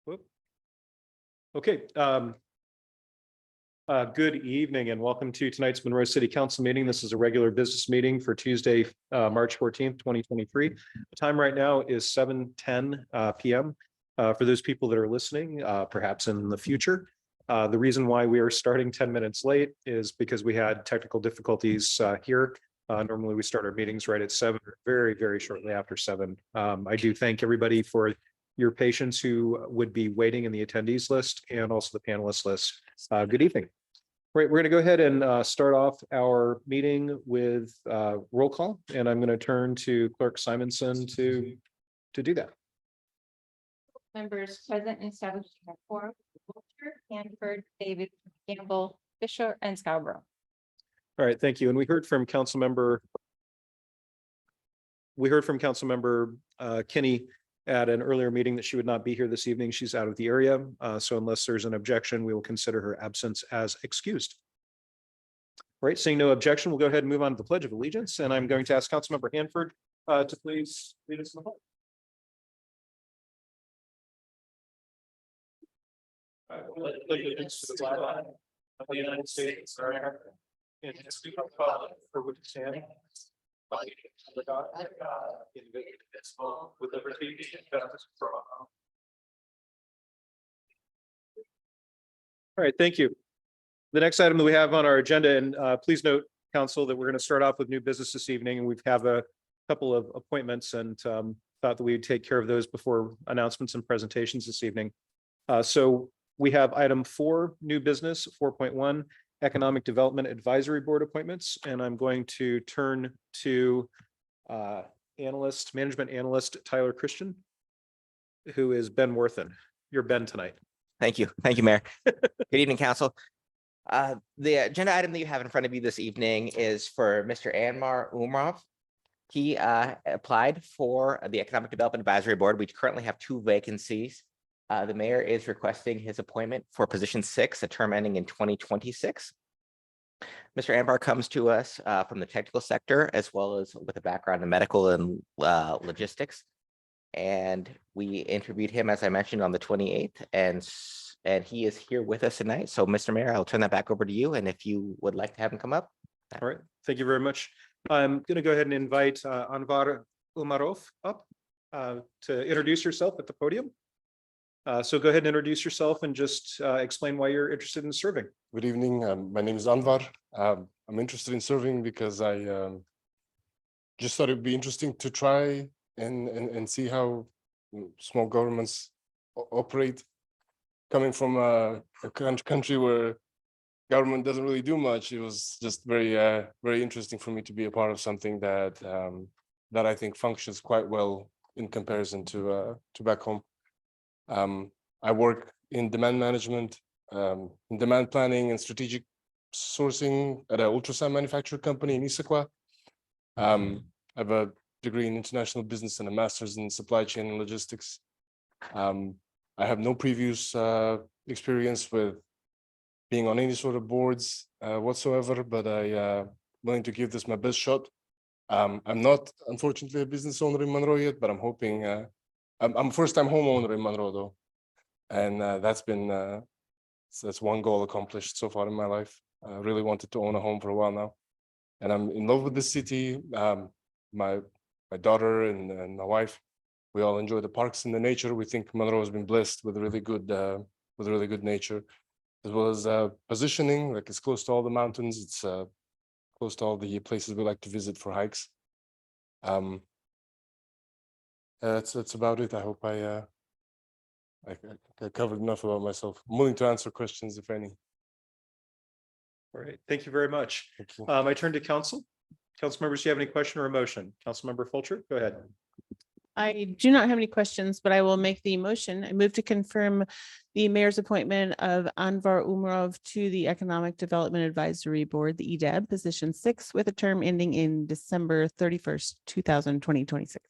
Whoop. Okay. Good evening and welcome to tonight's Monroe City Council meeting. This is a regular business meeting for Tuesday, March 14th, 2023. The time right now is 7:10 p.m. For those people that are listening, perhaps in the future. The reason why we are starting 10 minutes late is because we had technical difficulties here. Normally we start our meetings right at 7, very, very shortly after 7. I do thank everybody for your patience who would be waiting in the attendees list and also the panelist list. Good evening. Right, we're going to go ahead and start off our meeting with roll call, and I'm going to turn to Clerk Simonson to do that. Members present and establishing a quorum: Wiltshire, Hanford, David, Gamble, Fisher, and Scarborough. All right, thank you. And we heard from Councilmember Kinney at an earlier meeting that she would not be here this evening. She's out of the area. So unless there's an objection, we will consider her absence as excused. All right, seeing no objection, we'll go ahead and move on to the Pledge of Allegiance. And I'm going to ask Councilmember Hanford to please lead us in the pledge. Allegiance to the flag of the United States of America and to the republic for which it stands, with liberty and justice for all. All right, thank you. The next item that we have on our agenda, and please note, Council, that we're going to start off with new business this evening, and we have a couple of appointments, and thought that we would take care of those before announcements and presentations this evening. So we have item 4, new business, 4.1. Economic Development Advisory Board appointments, and I'm going to turn to management analyst Tyler Christian, who is Ben Worthen. You're Ben tonight. Thank you, Mayor. Good evening, Council. The agenda item that you have in front of you this evening is for Mr. Anwar Umrov. He applied for the Economic Development Advisory Board. We currently have 2 vacancies. The mayor is requesting his appointment for position 6, a term ending in 2026. Mr. Anwar comes to us from the technical sector, as well as with a background in medical and logistics. And we interviewed him, as I mentioned, on the 28th, and he is here with us tonight. So, Mr. Mayor, I'll turn that back over to you. And if you would like to have him come up. All right, thank you very much. I'm going to go ahead and invite Anwar Umrov up to introduce yourself at the podium. So go ahead and introduce yourself and just explain why you're interested in serving. Good evening. My name is Anwar. I'm interested in serving because I just thought it'd be interesting to try and see how small governments operate. Coming from a country where government doesn't really do much, it was just very interesting for me to be a part of something that I think functions quite well in comparison to back home. I work in demand management, in demand planning and strategic sourcing at an ultrasound manufacturer company in Issaquah. I have a degree in international business and a master's in supply chain and logistics. I have no previous experience with being on any sort of boards whatsoever, but I'm willing to give this my best shot. I'm not, unfortunately, a business owner in Monroe yet, but I'm hoping. I'm first-time homeowner in Monroe, though, and that's one goal accomplished so far in my life. I really wanted to own a home for a while now, and I'm in love with the city. My daughter and my wife, we all enjoy the parks and the nature. We think Monroe has been blessed with really good nature, as well as positioning. Like, it's close to all the mountains. It's close to all the places we like to visit for hikes. That's about it. I hope I covered enough about myself. I'm willing to answer questions if any. All right, thank you very much. I turn to council. Council members, do you have any question or a motion? Councilmember Fulcher, go ahead. I do not have any questions, but I will make the motion. I move to confirm the mayor's appointment of Anwar Umrov to the Economic Development Advisory Board, the EDAB, position 6, with a term ending in December 31st, 2026.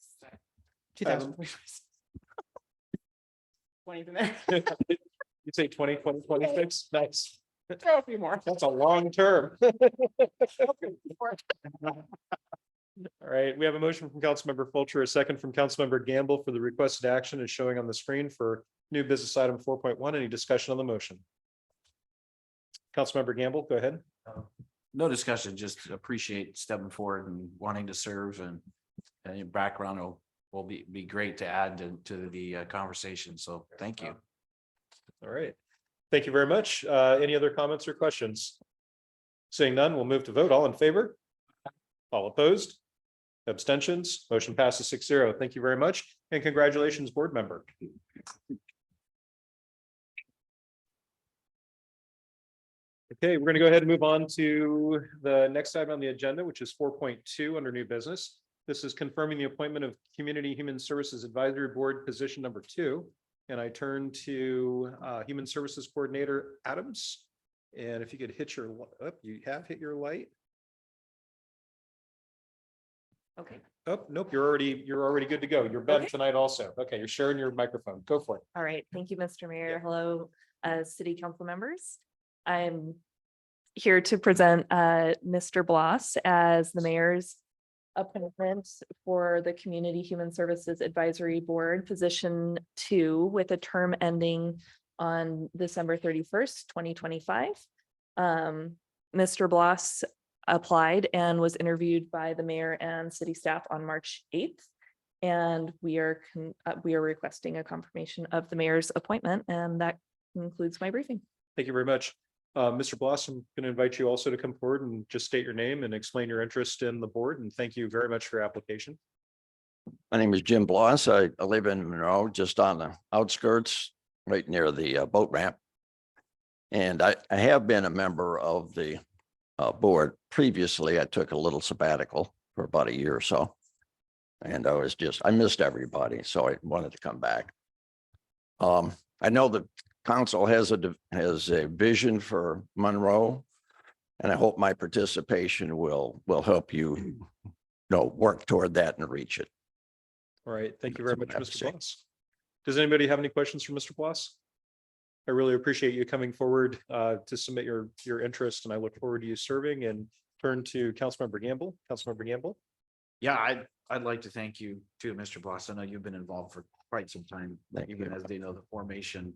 2026. 20 from there. You say 2026? Nice. Throw a few more. That's a long term. All right, we have a motion from Councilmember Fulcher, a second from Councilmember Gamble for the requested action is showing on the screen for New business item 4.1, any discussion on the motion? Councilmember Gamble, go ahead. No discussion, just appreciate stepping forward and wanting to serve, and your background will be great to add to the conversation. So thank you. All right. Thank you very much. Any other comments or questions? Seeing none, we'll move to vote. All in favor? All opposed? Abstentions? Motion passes 6-0. Thank you very much. And congratulations, board member. Okay, we're going to go ahead and move on to the next item on the agenda, which is 4.2 under new business. This is confirming the appointment of Community Human Services Advisory Board position number 2. And I turn to Human Services Coordinator Adams. And if you could hit your, you have hit your light. Okay, Oh, nope, you're already good to go. You're Ben Okay. tonight also. Okay, you're sharing your microphone. Go for it. all right. Thank you, Mr. Mayor. Yeah. Hello, city council members. I'm here to present Mr. Bloss as the mayor's appointment for the Community Human Services Advisory Board, position 2, with a term ending on December 31st, 2025. Mr. Bloss applied and was interviewed by the mayor and city staff on March 8th. And we are requesting a confirmation of the mayor's appointment, and that concludes my briefing. Thank you very much. Mr. Bloss, I'm going to invite you also to come forward and just state your name and explain your interest in the board. And thank you very much for your application. My name is Jim Bloss. I live in Monroe, just on the outskirts, right near the boat ramp. And I have been a member of the board previously. I took a little sabbatical for about a year or so. And I missed everybody, so I wanted to come back. I know the council has a vision for Monroe, and I hope my participation will help you work toward that and reach it. All right. Thank you very much, That's what I have to Mr. say. Bloss. Does anybody have any questions for Mr. Bloss? I really appreciate you coming forward to submit your interest, and I look forward to you serving. And turn to Councilmember Gamble. Councilmember Gamble. Yeah, I'd like to thank you too, Mr. Bloss. I know you've been involved for quite some time, Thank even you. as they know the formation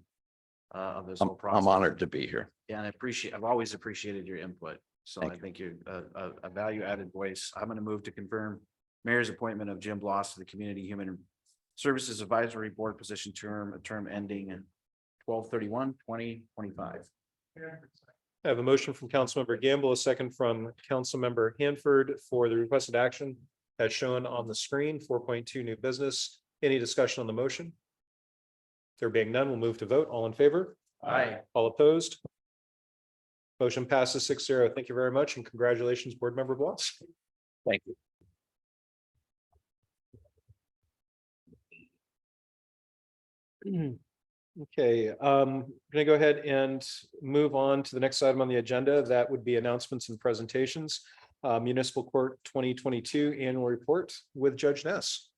of this whole I'm process. honored to be here. Yeah, and I've always appreciated your input. So Thank I you. think you're a value added voice. I'm going to move to confirm mayor's appointment of Jim Bloss to the Community Human Services Advisory Board position a term ending in 12/31/2025. I have a motion from Councilmember Gamble, a second from Councilmember Hanford for the requested action as shown on the screen. 4.2 new business. Any discussion on the motion? There being none, we'll move to vote. All in favor? Aye. All opposed? Motion passes 6-0. Thank you very much, and congratulations, Board Member Bloss. Thank you. Okay, I'm gonna go ahead and move on to the next item on the agenda. That would be announcements and presentations. Municipal Court 2022 Annual Report with Judge Ness.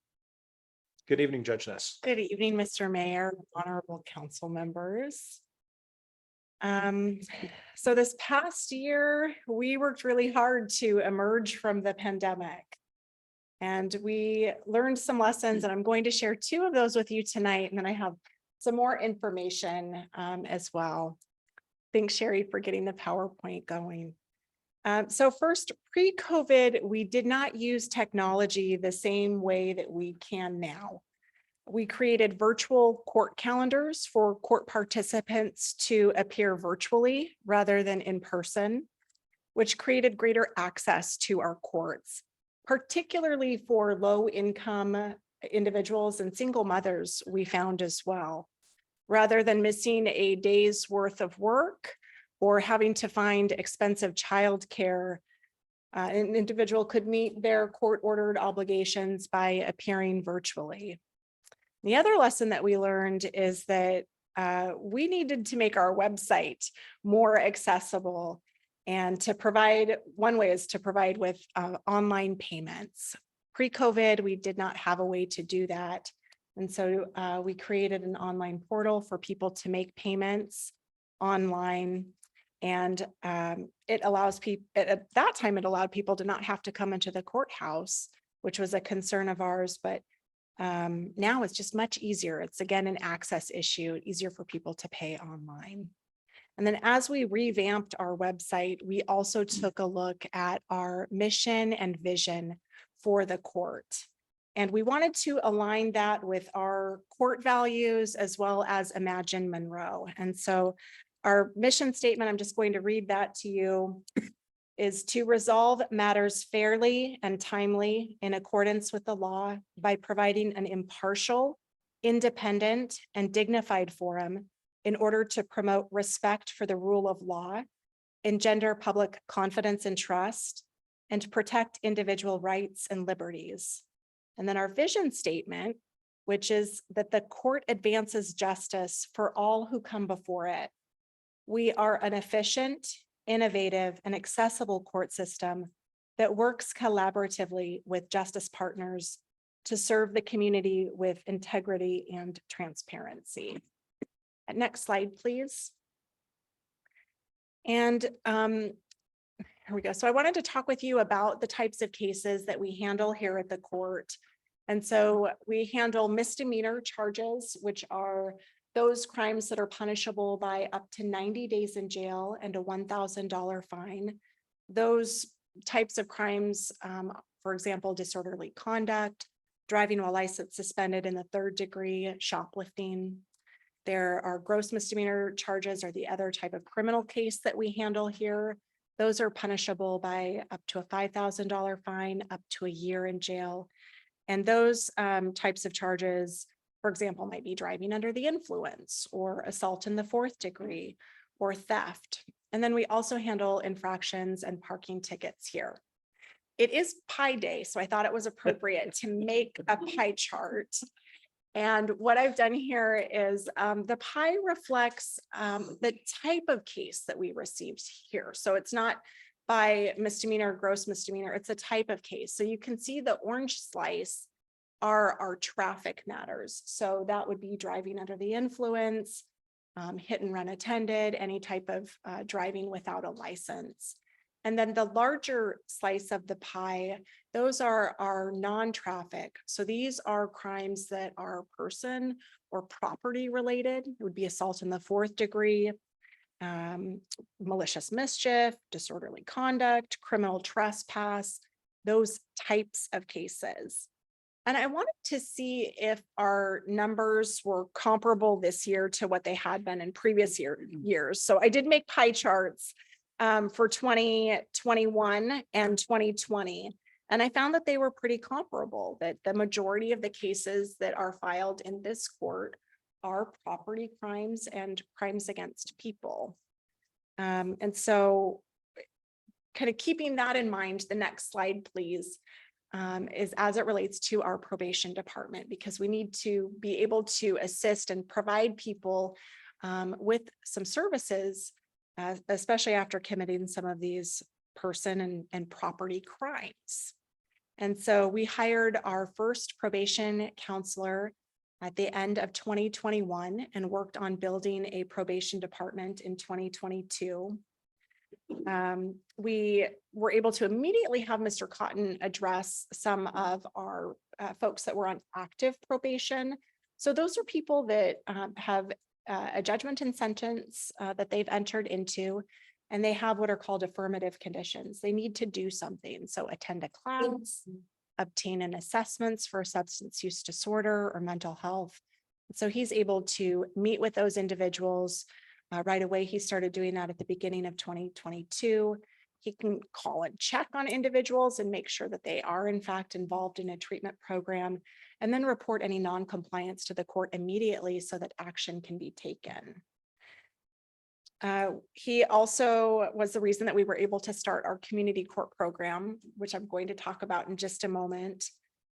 Good evening, Judge Ness. Good evening, Mr. Mayor, honorable council members. So this past year, we worked really hard to emerge from the pandemic. And we learned some lessons, and I'm going to share 2 of those with you tonight. And then I have some more information as well. Thanks, Sherry, for getting the PowerPoint going. So first, pre-COVID, we did not use technology the same way that we can now. We created virtual court calendars for court participants to appear virtually rather than in person, which created greater access to our courts, particularly for low-income individuals and single mothers, we found as well. Rather than missing a day's worth of work or having to find expensive childcare, an individual could meet their court-ordered obligations by appearing virtually. The other lesson that we learned is that we needed to make our website more accessible, and to provide, one way is to provide with online payments. Pre-COVID, we did not have a way to do that. And so we created an online portal for people to make payments online. And it allows people, at that time, it allowed people to not have to come into the courthouse, which was a concern of ours, but Now it's just much easier. It's again an access issue, easier for people to pay online. And then as we revamped our website, we also took a look at our mission and vision for the court. And we wanted to align that with our court values as well as Imagine Monroe. And so our mission statement, I'm just going to read that to you, is to resolve matters fairly and timely in accordance with the law by providing an impartial, independent, and dignified forum in order to promote respect for the rule of law, engender public confidence and trust, and to protect individual rights and liberties. And then our vision statement, which is that the court advances justice for all who come before it. We are an efficient, innovative, and accessible court system that works collaboratively with justice partners to serve the community with integrity and transparency. Next slide, please. And here we go. So I wanted to talk with you about the types of cases that we handle here at the court. And so we handle misdemeanor charges, which are those crimes that are punishable by up to 90 days in jail and a $1,000 fine. Those types of crimes, for example, disorderly conduct, driving while license suspended in the 3rd degree, shoplifting. There are gross misdemeanor charges, or the other type of criminal case that we handle here. Those are punishable by up to a $5,000 fine, up to a year in jail. And those types of charges, for example, might be driving under the influence, or assault in the 4th degree, or theft. And then we also handle infractions and parking tickets here. It is Pi Day, so I thought it was appropriate to make a pie chart. And what I've done here is the pie reflects the type of case that we received here. So it's not by misdemeanor, gross misdemeanor, it's a type of case. So you can see the orange slice are our traffic matters. So that would be driving under the influence, hit and run attended, any type of driving without a license. And then the larger slice of the pie, those are our non-traffic. So these are crimes that are person or property related. It would be assault in the 4th degree, malicious mischief, disorderly conduct, criminal trespass, those types of cases. And I wanted to see if our numbers were comparable this year to what they had been in previous years. So I did make pie charts for 2021 and 2020. And I found that they were pretty comparable, that the majority of the cases that are filed in this court are property crimes and crimes against people. And so kind of keeping that in mind, the next slide, please, is as it relates to our probation department, because we need to be able to assist and provide people with some services, especially after committing some of these person and property crimes. And so we hired our first probation counselor at the end of 2021 and worked on building a probation department in 2022. We were able to immediately have Mr. Cotton address some of our folks that were on active probation. So those are people that have a judgment and sentence that they've entered into, and they have what are called affirmative conditions. They need to do something. So attend a class, obtain an assessments for substance use disorder or mental health. So he's able to meet with those individuals right away. He started doing that at the beginning of 2022. He can call and check on individuals and make sure that they are in fact involved in a treatment program, and then report any non-compliance to the court immediately so that action can be taken. He also was the reason that we were able to start our community court program, which I'm going to talk about in just a moment.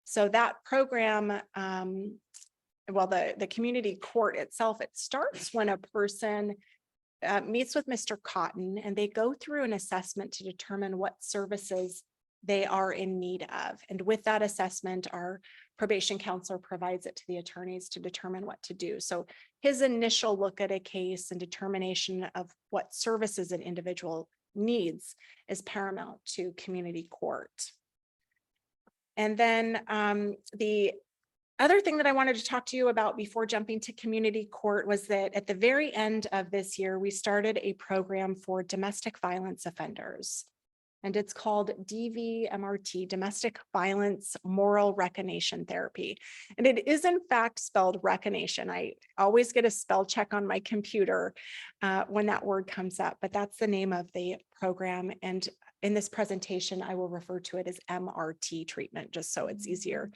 So that program, well, the community court itself, it starts when a person meets with Mr. Cotton and they go through an assessment to determine what services they are in need of. And with that assessment, our probation counselor provides it to the attorneys to determine what to do. So his initial look at a case and determination of what services an individual needs is paramount to community court. And then the Other thing that I wanted to talk to you about before jumping to community court was that at the very end of this year, we started a program for domestic violence offenders. And it's called DVMRT, Domestic Violence Moral Recognition Therapy. And it is in fact spelled recognition. I always get a spell check on my computer when that word comes up, but that's the name of the program. And in this presentation, I will refer to it as MRT treatment, just so it's easier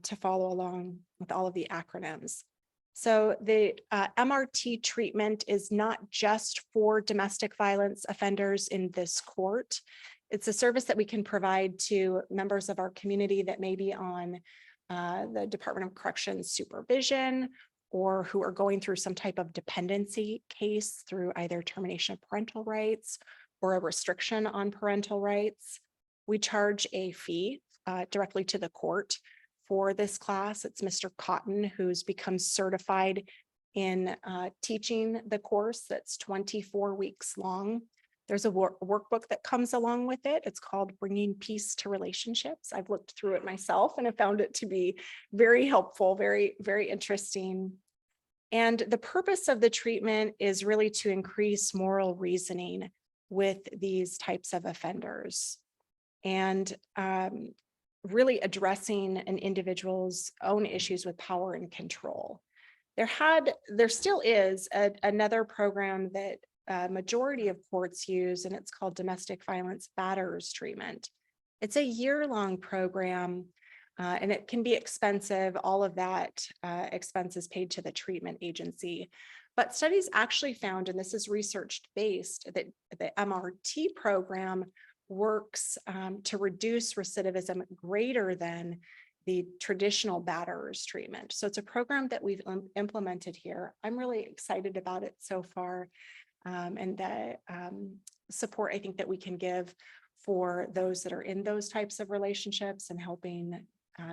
to follow along with all of the acronyms. So the MRT treatment is not just for domestic violence offenders in this court. It's a service that we can provide to members of our community that may be on the Department of Corrections supervision, or who are going through some type of dependency case through either termination of parental rights or a restriction on parental rights. We charge a fee directly to the court for this class. It's Mr. Cotton, who's become certified in teaching the course that's 24 weeks long. There's a workbook that comes along with it. It's called Bringing Peace to Relationships. I've looked through it myself and have found it to be very helpful, very, very interesting. And the purpose of the treatment is really to increase moral reasoning with these types of offenders, and really addressing an individual's own issues with power and control. There still is another program that majority of courts use, and it's called Domestic Violence Batterers Treatment. It's a year-long program, and it can be expensive. All of that expenses paid to the treatment agency. But studies actually found, and this is research-based, that the MRT program works to reduce recidivism greater than the traditional batterers treatment. So it's a program that we've implemented here. I'm really excited about it so far, and the support I think that we can give for those that are in those types of relationships and helping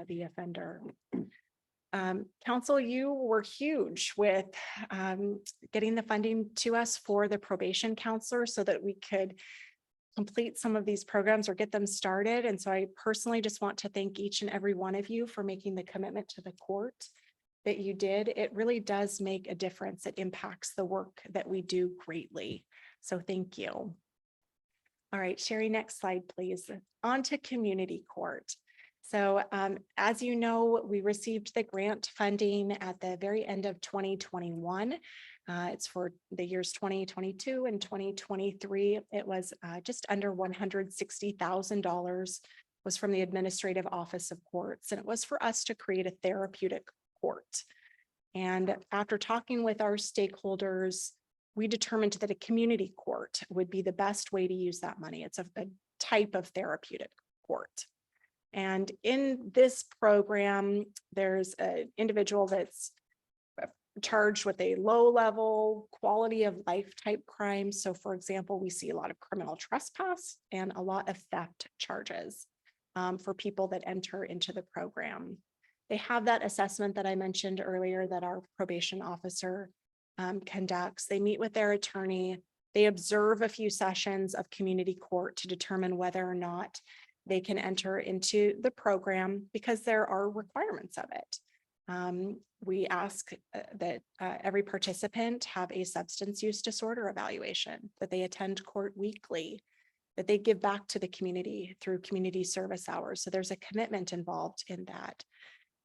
the offender. Council, you were huge with getting the funding to us for the probation counselor so that we could complete some of these programs or get them started. And so I personally just want to thank each and every one of you for making the commitment to the court that you did. It really does make a difference. It impacts the work that we do greatly. So thank you. All right, Sherry, next slide, please. On to community court. So as you know, we received the grant funding at the very end of 2021. It's for the years 2022 and 2023. It was just under $160,000 was from the Administrative Office of Courts, and it was for us to create a therapeutic court. And after talking with our stakeholders, we determined that a community court would be the best way to use that money. It's a type of therapeutic court. And in this program, there's an individual that's charged with a low-level quality of life type crime. So for example, we see a lot of criminal trespass and a lot of theft charges for people that enter into the program. They have that assessment that I mentioned earlier that our probation officer conducts. They meet with their attorney. They observe a few sessions of community court to determine whether or not they can enter into the program, because there are requirements of it. We ask that every participant have a substance use disorder evaluation, that they attend court weekly, that they give back to the community through community service hours. So there's a commitment involved in that.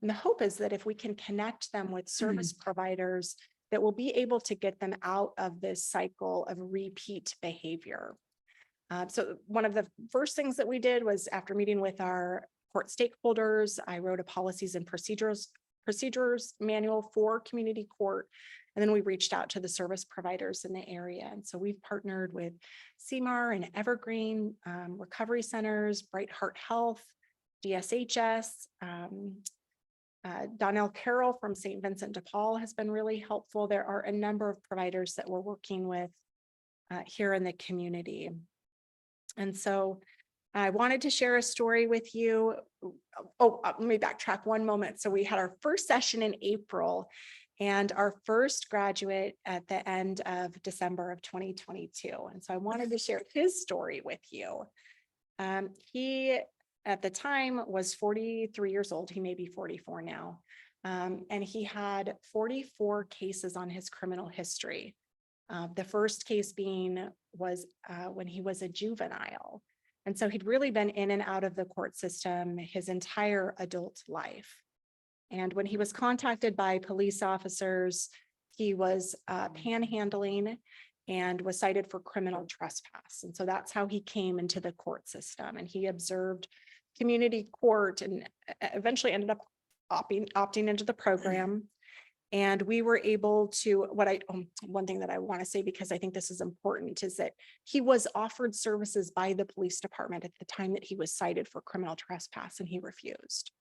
And the hope is that if we can connect them with service providers, that will be able to get them out of this cycle of repeat behavior. So one of the first things that we did was, after meeting with our court stakeholders, I wrote a policies and procedures manual for community court. And then we reached out to the service providers in the area. And so we've partnered with CMAR and Evergreen Recovery Centers, Bright Heart Health, DSHS. Donnell Carroll from St. Vincent de Paul has been really helpful. There are a number of providers that we're working with here in the community. And so I wanted to share a story with you. Let me backtrack one moment. So we had our first session in April and our first graduate at the end of December of 2022. And so I wanted to share his story with you. He, at the time, was 43 years old. He may be 44 now. And he had 44 cases on his criminal history. The first case was when he was a juvenile. And so he'd really been in and out of the court system his entire adult life. And when he was contacted by police officers, he was panhandling and was cited for criminal trespass. And so that's how he came into the court system. And he observed community court and eventually ended up opting into the program. And we were able to, one thing that I want to say, because I think this is important, is that he was offered services by the police department at the time that he was cited for criminal trespass, and he refused.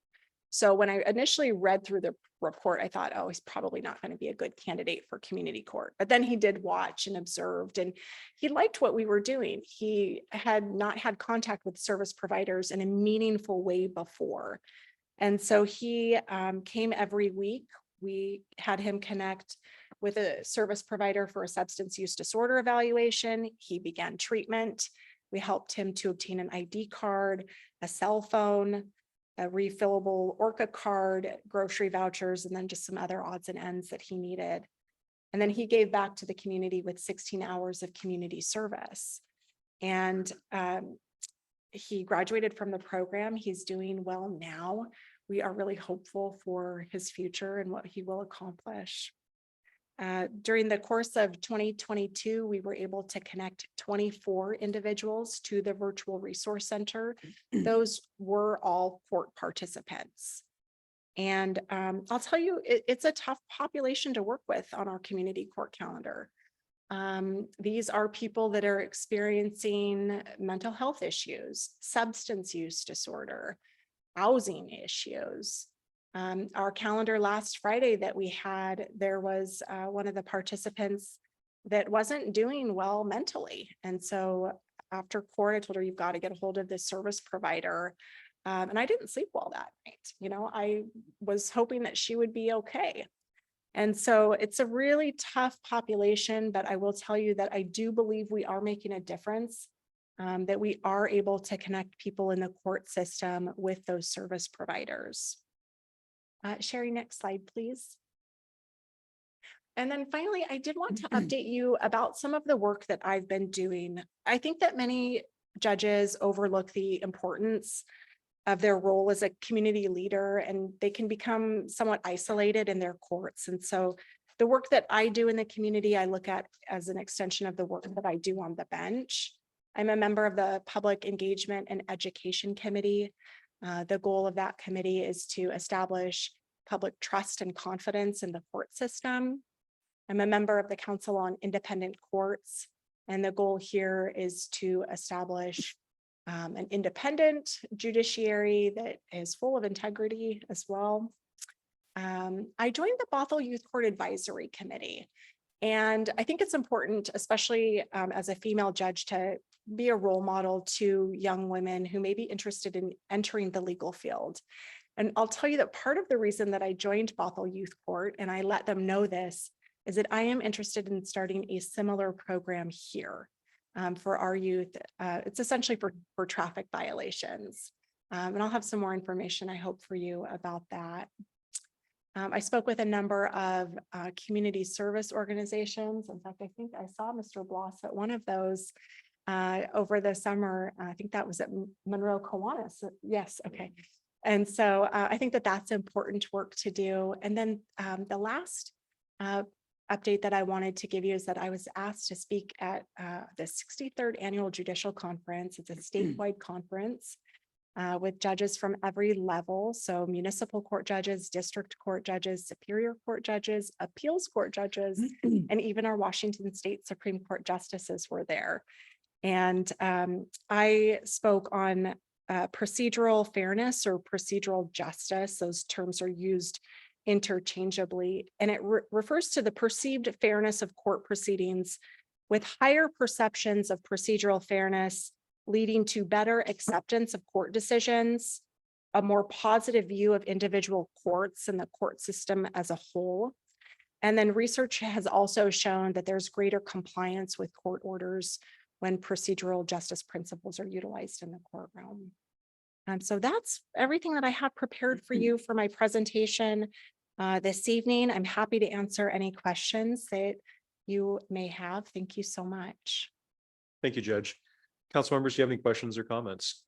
So when I initially read through the report, I thought, oh, he's probably not going to be a good candidate for community court. But then he did watch and observed, and he liked what we were doing. He had not had contact with service providers in a meaningful way before. And so he came every week. We had him connect with a service provider for a substance use disorder evaluation. He began treatment. We helped him to obtain an ID card, a cell phone, a refillable Orca card, grocery vouchers, and then just some other odds and ends that he needed. And then he gave back to the community with 16 hours of community service. And he graduated from the program. He's doing well now. We are really hopeful for his future and what he will accomplish. During the course of 2022, we were able to connect 24 individuals to the virtual resource center. Those were all court participants. And I'll tell you, it's a tough population to work with on our community court calendar. These are people that are experiencing mental health issues, substance use disorder, housing issues. Our calendar last Friday that we had, there was one of the participants that wasn't doing well mentally. And so after court, I told her, you've got to get a hold of this service provider. And I didn't sleep well that night. You know, I was hoping that she would be okay. And so it's a really tough population, but I will tell you that I do believe we are making a difference, that we are able to connect people in the court system with those service providers. Sherry, next slide, please. And then finally, I did want to update you about some of the work that I've been doing. I think that many judges overlook the importance of their role as a community leader, and they can become somewhat isolated in their courts. And so the work that I do in the community, I look at as an extension of the work that I do on the bench. I'm a member of the Public Engagement and Education Committee. The goal of that committee is to establish public trust and confidence in the court system. I'm a member of the Council on Independent Courts, and the goal here is to establish an independent judiciary that is full of integrity as well. I joined the Bothell Youth Court Advisory Committee, and I think it's important, especially as a female judge, to be a role model to young women who may be interested in entering the legal field. And I'll tell you that part of the reason that I joined Bothell Youth Court, and I let them know this, is that I am interested in starting a similar program here for our youth. It's essentially for traffic violations. And I'll have some more information, I hope, for you about that. I spoke with a number of community service organizations. In fact, I think I saw Mr. Bloss at one of those over the summer. I think that was at Monroe, Kiwanis. Yes, okay. And so I think that that's important work to do. And then the last update that I wanted to give you is that I was asked to speak at the 63rd Annual Judicial Conference. It's a statewide conference with judges from every level. So municipal court judges, district court judges, superior court judges, appeals court judges, and even our Washington State Supreme Court justices were there. And I spoke on procedural fairness or procedural justice. Those terms are used interchangeably, and it refers to the perceived fairness of court proceedings with higher perceptions of procedural fairness, leading to better acceptance of court decisions, a more positive view of individual courts and the court system as a whole. And then research has also shown that there's greater compliance with court orders when procedural justice principles are utilized in the courtroom. So that's everything that I have prepared for you for my presentation. this evening. I'm happy to answer any questions that you may have. Thank you so much. Thank you, Judge. Council members, do you have any questions or comments?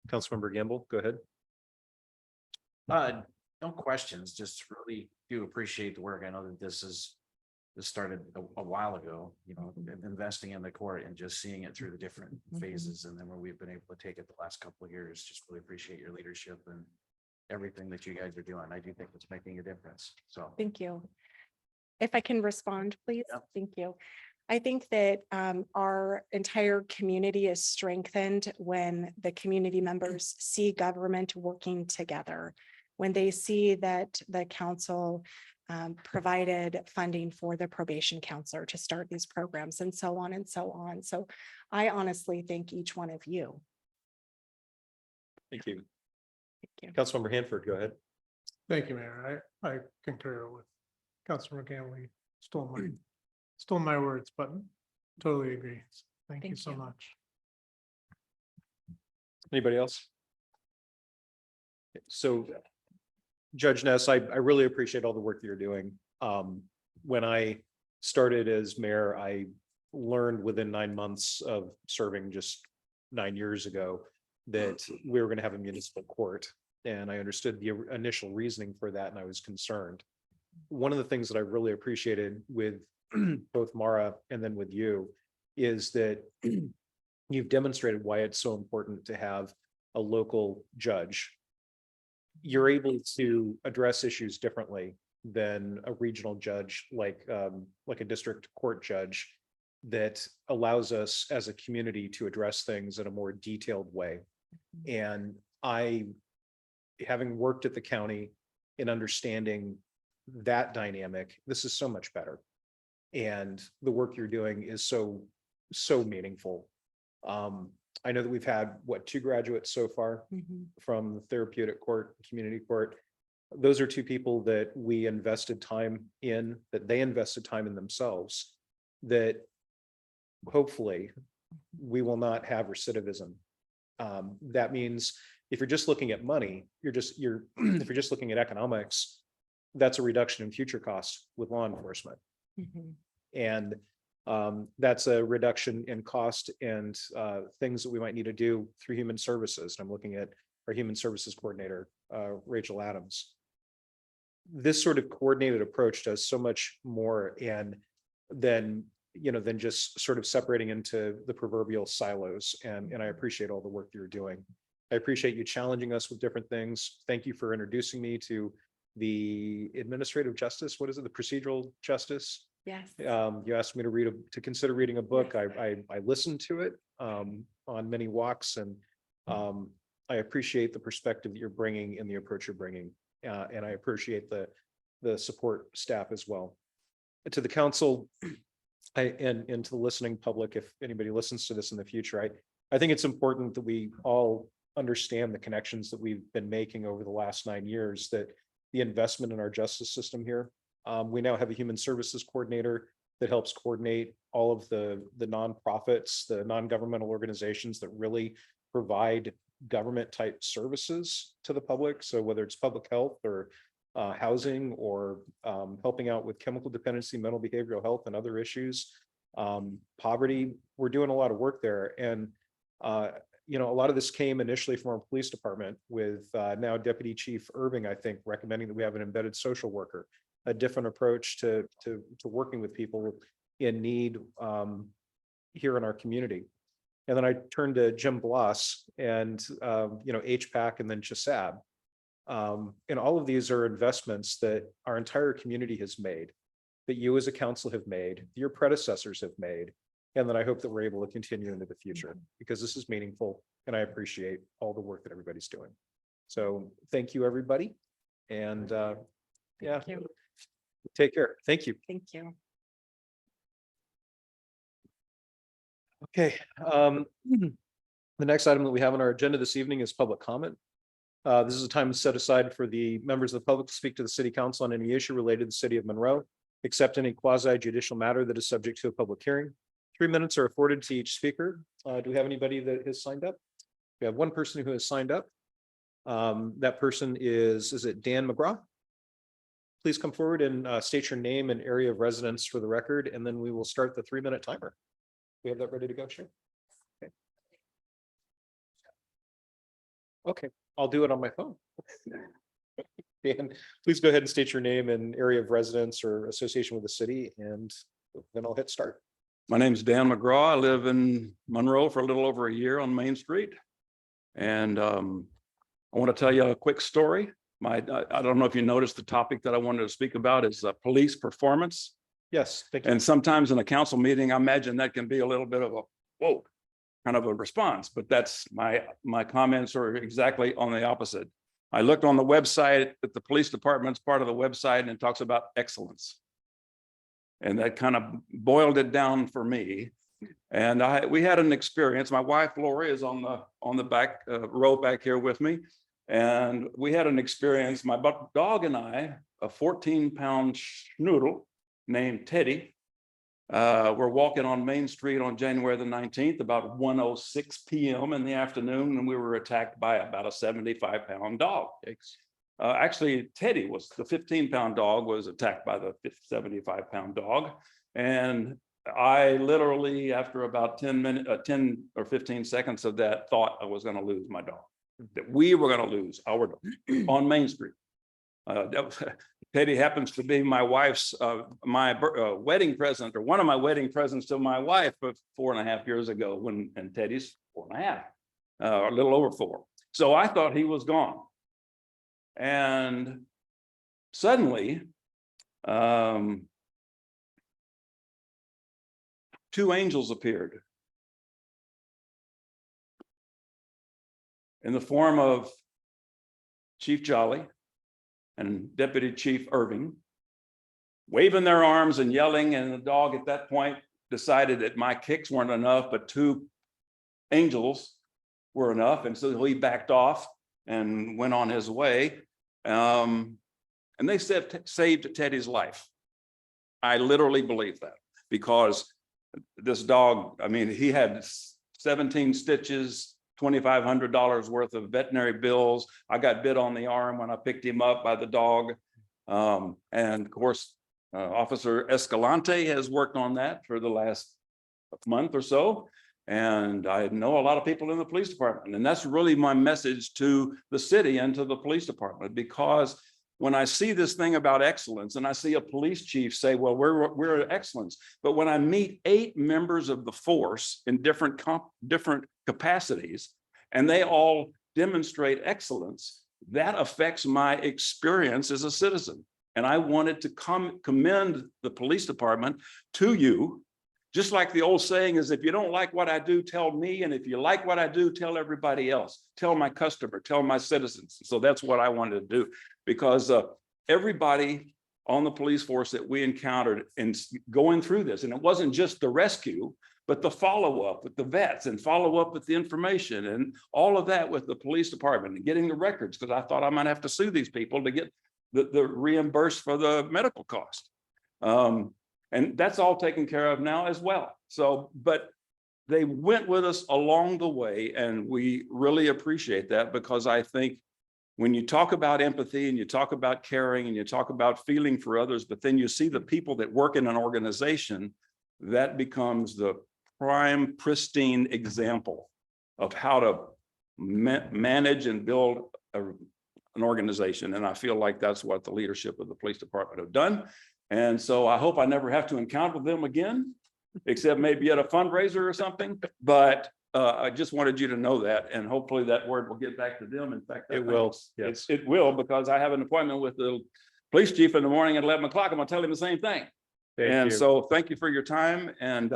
Councilmember Gamble, go ahead. No questions, just really do appreciate the work. I know that this started a while ago, you know, investing in the court and just seeing it through the different phases. And then where we've been able to take it the last couple of years, just really appreciate your leadership and everything that you guys are doing. I do think it's making a difference. So Thank you. If I can respond, please. Yeah. Thank you. I think that our entire community is strengthened when the community members see government working together. When they see that the council provided funding for the probation counselor to start these programs and so on and so on. So I honestly thank each one of you. Thank you. Thank you. Councilmember Hanford, go ahead. Thank you, Mayor. I concur with Councilmember Gamble. He stole my words, but totally agree. Thank you Thank so you. much. Anybody else? So Judge Ness, I really appreciate all the work that you're doing. When I started as mayor, I learned within 9 months of serving just 9 years ago that we were going to have a municipal court. And I understood the initial reasoning for that, and I was concerned. One of the things that I really appreciated with both Mara and then with you is that you've demonstrated why it's so important to have a local judge. You're able to address issues differently than a regional judge, like a district court judge, that allows us as a community to address things in a more detailed way. And I, having worked at the county and understanding that dynamic, this is so much better. And the work you're doing is so meaningful. I know that we've had, 2 graduates so far from the therapeutic court, community court. Those are 2 people that we invested time in, that they invested time in themselves, that hopefully we will not have recidivism. That means if you're just looking at money, if you're just looking at economics, that's a reduction in future costs with law enforcement. And that's a reduction in cost and things that we might need to do through human services. And I'm looking at our human services coordinator, Rachel Adams. This sort of coordinated approach does so much more than just sort of separating into the proverbial silos. And I appreciate all the work you're doing. I appreciate you challenging us with different things. Thank you for introducing me to the administrative justice. What is it? The procedural justice. Yes. You asked me to consider reading a book. I listened to it on many walks, and I appreciate the perspective that you're bringing and the approach you're bringing, and I appreciate the support staff as well. To the council, and to the listening public, if anybody listens to this in the future, I think it's important that we all understand the connections that we've been making over the last 9 years, that the investment in our justice system here. We now have a human services coordinator that helps coordinate all of the nonprofits, the non-governmental organizations that really provide government type services to the public. So whether it's public health or housing or helping out with chemical dependency, mental behavioral health and other issues, poverty, we're doing a lot of work there. And a lot of this came initially from our police department with now Deputy Chief Irving, I think, recommending that we have an embedded social worker, a different approach to working with people in need here in our community. And then I turned to Jim Bloss and, HPAC and then CHSAB. And all of these are investments that our entire community has made, that you as a council have made, your predecessors have made, and that I hope that we're able to continue into the future, because this is meaningful and I appreciate all the work that everybody's doing. So thank you, everybody. And Thank you. take care. Thank you. Thank you. Okay. The next item that we have on our agenda this evening is public comment. This is a time set aside for the members of the public to speak to the city council on any issue related to the city of Monroe, except any quasi judicial matter that is subject to a public hearing. 3 minutes are afforded to each speaker. Do we have anybody that has signed up? We have one person who has signed up. That person is it Dan McGraw? Please come forward and state your name and area of residence for the record, and then we will start the 3-minute timer. We have that ready to go, sure? Okay. Okay, I'll do it on my phone. Dan, please go ahead and state your name and area of residence or association with the city, and then I'll hit start. My name is Dan McGraw. I live in Monroe for a little over a year on Main Street. And I want to tell you a quick story. I don't know if you noticed the topic that I wanted to speak about is police performance. Yes, thank you. And sometimes in a council meeting, I imagine that can be a little bit of a whoa kind of a response, but that's my comments are exactly on the opposite. I looked on the website at the police department's part of the website, and it talks about excellence. And that kind of boiled it down for me. And we had an experience. My wife Lori is on the back row back here with me. And we had an experience. My dog and I, a 14-pound schnoodle named Teddy, were walking on Main Street on January the 19th, about 1:06 p.m. in the afternoon, and we were attacked by about a 75-pound dog. Actually, Teddy was the 15-pound dog was attacked by the 75-pound dog. And I literally, after about 10 or 15 seconds of that, thought I was going to lose my dog, that we were going to luse our dog on Main Street. Teddy happens to be my wife's, wedding present, or one of my wedding presents to my wife of 4.5 years ago, and Teddy's 4.5, a little over 4. So I thought he was gone. And suddenly, 2 angels appeared in the form of Chief Jolly and Deputy Chief Irving, waving their arms and yelling. And the dog at that point decided that my kicks weren't enough, but 2 angels were enough. And so he backed off and went on his way. And they saved Teddy's life. I literally believe that, because this dog, I mean, he had 17 stitches, $2,500 worth of veterinary bills. I got bit on the arm when I picked him up by the dog. And of course, Officer Escalante has worked on that for the last month or so. And I know a lot of people in the police department, and that's really my message to the city and to the police department, because when I see this thing about excellence and I see a police chief say, well, we're at excellence, but when I meet 8 members of the force in different capacities, and they all demonstrate excellence, that affects my experience as a citizen. And I wanted to commend the police department to you. Just like the old saying is, if you don't like what I do, tell me. And if you like what I do, tell everybody else. Tell my customer, tell my citizens. So that's what I wanted to do, because everybody on the police force that we encountered in going through this, and it wasn't just the rescue, but the follow-up with the vets and follow-up with the information and all of that with the police department and getting the records, because I thought I might have to sue these people to get the reimbursed for the medical cost. And that's all taken care of now as well. So, but they went with us along the way, and we really appreciate that, because I think when you talk about empathy and you talk about caring and you talk about feeling for others, but then you see the people that work in an organization, that becomes the prime, pristine example of how to manage and build an organization. And I feel like that's what the leadership of the police department have done. And so I hope I never have to encounter them again, except maybe at a fundraiser or something. But I just wanted you to know that, and hopefully that word will get back to them. In fact, It will. Yes. It will, because I have an appointment with the police chief in the morning at 11 o'clock. I'm gonna tell him the same thing. Thank you. So thank you for your time, and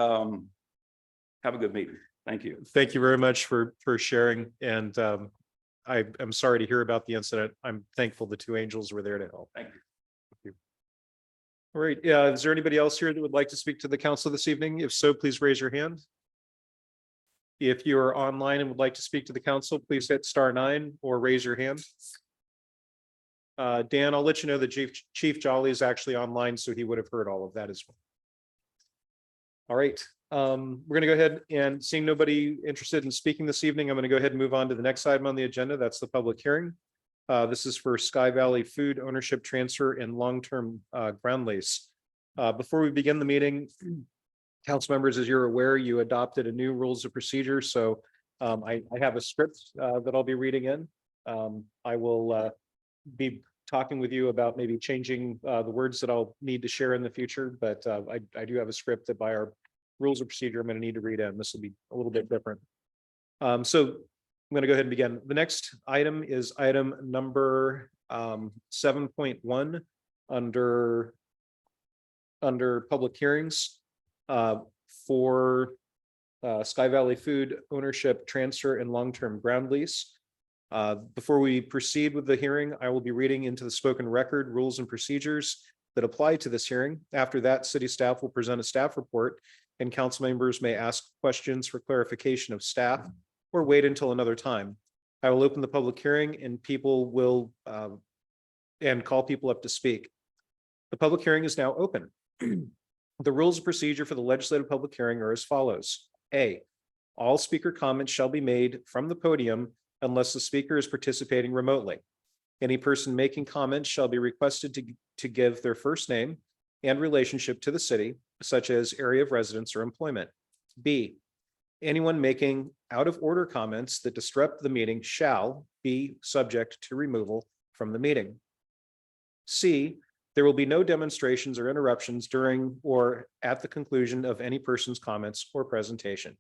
have a good meeting. Thank you. Thank you very much for sharing. And I'm sorry to hear about the incident. I'm thankful the 2 angels were there to help. Thank you. All right. Is there anybody else here that would like to speak to the council this evening? If so, please raise your hand. If you are online and would like to speak to the council, please hit *9 or raise your hand. Dan, I'll let you know that Chief Jolly is actually online, so he would have heard all of that as well. All right. We're gonna go ahead and seeing nobody interested in speaking this evening, I'm gonna go ahead and move on to the next item on the agenda. That's the public hearing. This is for Sky Valley Food Ownership Transfer and Long-Term Ground Lease. Before we begin the meeting, council members, as you're aware, you adopted a new rules of procedure. So I have a script that I'll be reading in. I will be talking with you about maybe changing the words that I'll need to share in the future, but I do have a script that by our rules of procedure, I'm going to need to read in. This will be a little bit different. So I'm going to go ahead and begin. The next item is item number 7.1 under public hearings for Sky Valley Food Ownership Transfer and Long-Term Ground Lease. Before we proceed with the hearing, I will be reading into the spoken record rules and procedures that apply to this hearing. After that, city staff will present a staff report and council members may ask questions for clarification of staff or wait until another time. I will open the public hearing and people will and call people up to speak. The public hearing is now open. The rules of procedure for the legislative public hearing are as follows. A, all speaker comments shall be made from the podium unless the speaker is participating remotely. Any person making comments shall be requested to give their first name and relationship to the city, such as area of residence or employment. B, anyone making out of order comments that disrupt the meeting shall be subject to removal from the meeting. C, there will be no demonstrations or interruptions during or at the conclusion of any person's comments or presentation.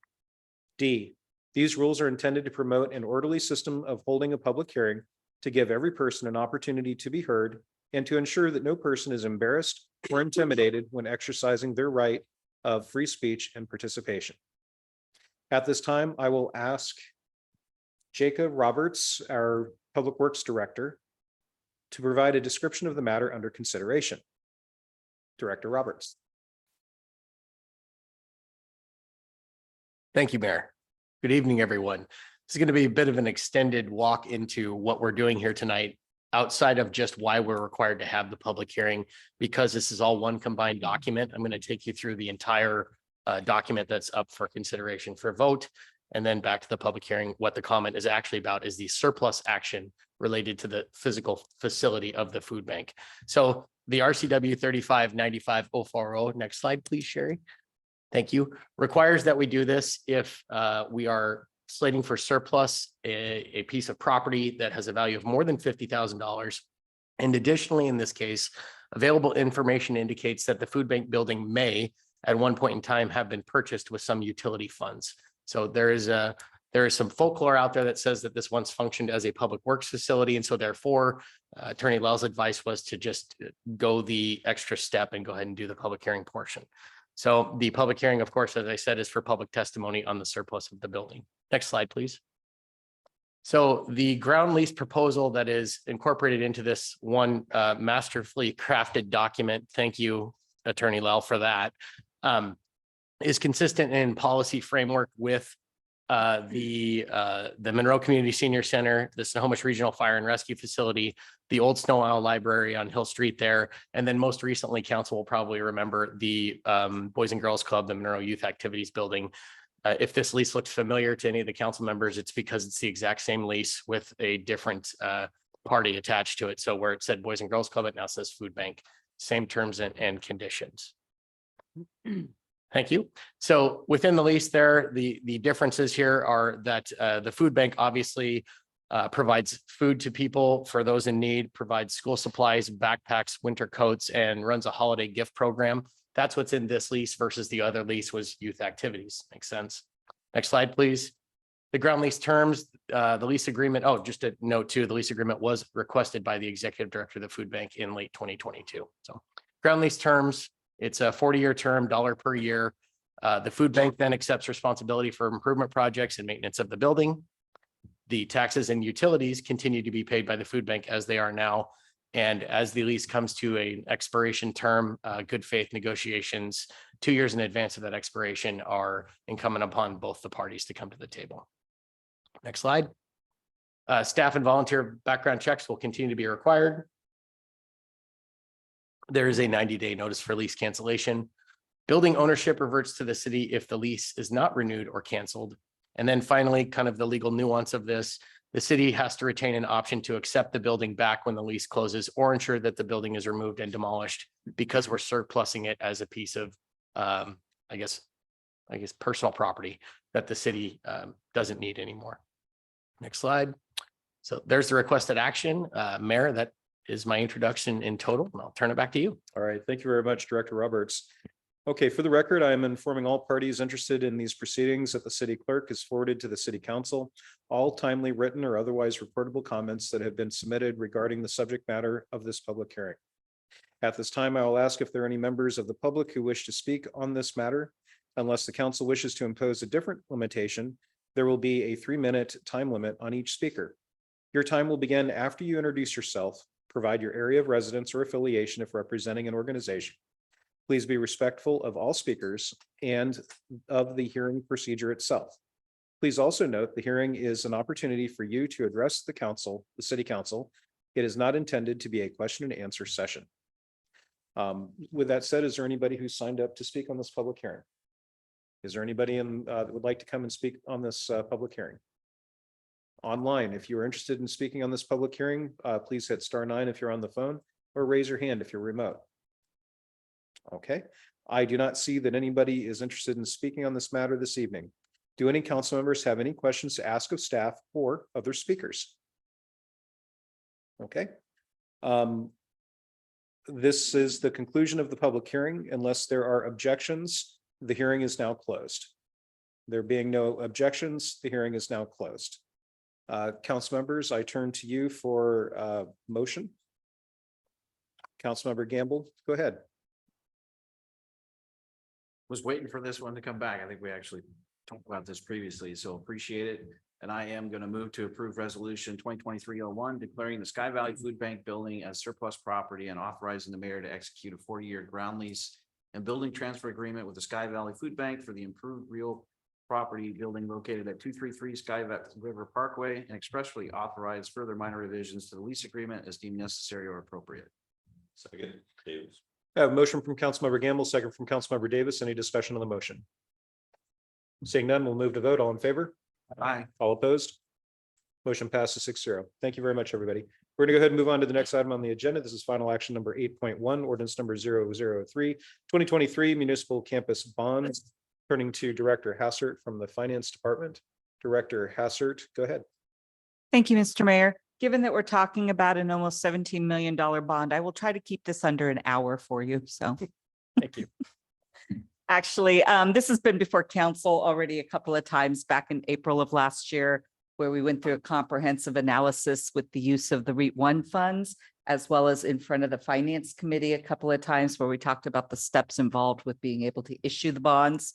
D, these rules are intended to promote an orderly system of holding a public hearing to give every person an opportunity to be heard and to ensure that no person is embarrassed or intimidated when exercising their right of free speech and participation. At this time, I will ask Jacob Roberts, our Public Works Director, to provide a description of the matter under consideration. Director Roberts. Thank you, Mayor. Good evening, everyone. This is going to be a bit of an extended walk into what we're doing here tonight, outside of just why we're required to have the public hearing, because this is all one combined document. I'm going to take you through the entire document that's up for consideration for vote, and then back to the public hearing. What the comment is actually about is the surplus action related to the physical facility of the food bank. So the RCW 3595-040, next slide, please, Sherry. Thank you. Requires that we do this if we are slating for surplus a piece of property that has a value of more than $50,000. And additionally, in this case, available information indicates that the food bank building may, at one point in time, have been purchased with some utility funds. So there is some folklore out there that says that this once functioned as a public works facility. And so therefore, Attorney Lell's advice was to just go the extra step and go ahead and do the public hearing portion. So the public hearing, of course, as I said, is for public testimony on the surplus of the building. Next slide, please. So the ground lease proposal that is incorporated into this one masterfully crafted document, thank you, Attorney Lell, for that, is consistent in policy framework with the Monroe Community Senior Center, the Snohomish Regional Fire and Rescue Facility, the old Snow Owl Library on Hill Street there, and then most recently, council will probably remember the Boys and Girls Club, the Monroe Youth Activities Building. If this lease looks familiar to any of the council members, it's because it's the exact same lease with a different party attached to it. So where it said Boys and Girls Club, it now says Food Bank, same terms and conditions. Thank you. So within the lease there, the differences here are that the food bank obviously provides food to people for those in need, provides school supplies, backpacks, winter coats, and runs a holiday gift program. That's what's in this lease versus the other lease was youth activities. Makes sense. Next slide, please. The ground lease terms, the lease agreement. Oh, just a note too, the lease agreement was requested by the executive director of the food bank in late 2022. So ground lease terms, it's a 40-year term, $1 per year. The food bank then accepts responsibility for improvement projects and maintenance of the building. The taxes and utilities continue to be paid by the food bank as they are now. And as the lease comes to an expiration term, good faith negotiations 2 years in advance of that expiration are incumbent upon both the parties to come to the table. Next slide. Staff and volunteer background checks will continue to be required. There is a 90-day notice for lease cancellation. Building ownership reverts to the city if the lease is not renewed or canceled. And then finally, kind of the legal nuance of this, the city has to retain an option to accept the building back when the lease closes or ensure that the building is removed and demolished because we're surplusing it as a piece of, I guess, personal property that the city doesn't need anymore. Next slide. So there's the requested action. Mayor, that is my introduction in total, and I'll turn it back to you. All right, thank you very much, Director Roberts. Okay, for the record, I am informing all parties interested in these proceedings that the city clerk is forwarded to the city council all timely written or otherwise reportable comments that have been submitted regarding the subject matter of this public hearing. At this time, I will ask if there are any members of the public who wish to speak on this matter. Unless the council wishes to impose a different limitation, there will be a 3-minute time limit on each speaker. Your time will begin after you introduce yourself, provide your area of residence or affiliation if representing an organization. Please be respectful of all speakers and of the hearing procedure itself. Please also note the hearing is an opportunity for you to address the council, the city council. It is not intended to be a question and answer session. With that said, is there anybody who signed up to speak on this public hearing? Is there anybody that would like to come and speak on this public hearing? Online, if you are interested in speaking on this public hearing, please hit *9 if you're on the phone or raise your hand if you're remote. Okay, I do not see that anybody is interested in speaking on this matter this evening. Do any council members have any questions to ask of staff or other speakers? Okay. This is the conclusion of the public hearing. Unless there are objections, the hearing is now closed. There being no objections, the hearing is now closed. Council members, I turn to you for motion. Councilmember Gamble, go ahead. Was waiting for this one to come back. I think we actually talked about this previously, so appreciate it. And I am going to move to approve resolution 2023-01, declaring the Sky Valley Food Bank building as surplus property and authorizing the mayor to execute a 40-year ground lease and building transfer agreement with the Sky Valley Food Bank for the improved real property building located at 233 Sky River Parkway, and expressly authorize further minor revisions to the lease agreement as deemed necessary or appropriate. Second, Davis. I have a motion from Councilmember Gamble, second from Councilmember Davis. Any discussion on the motion? Seeing none, we'll move to vote. All in favor? Aye. All opposed? Motion passes 6-0. Thank you very much, everybody. We're going to go ahead and move on to the next item on the agenda. This is final action number 8.1, ordinance number 003, 2023 municipal campus bonds. Turning to Director Hassert from the Finance Department. Director Hassert, go ahead. Thank you, Mr. Mayor. Given that we're talking about an almost $17 million bond, I will try to keep this under an hour for you. So Thank you. actually, this has been before council already a couple of times back in April of last year, where we went through a comprehensive analysis with the use of the REIT 1 funds, as well as in front of the Finance Committee a couple of times where we talked about the steps involved with being able to issue the bonds.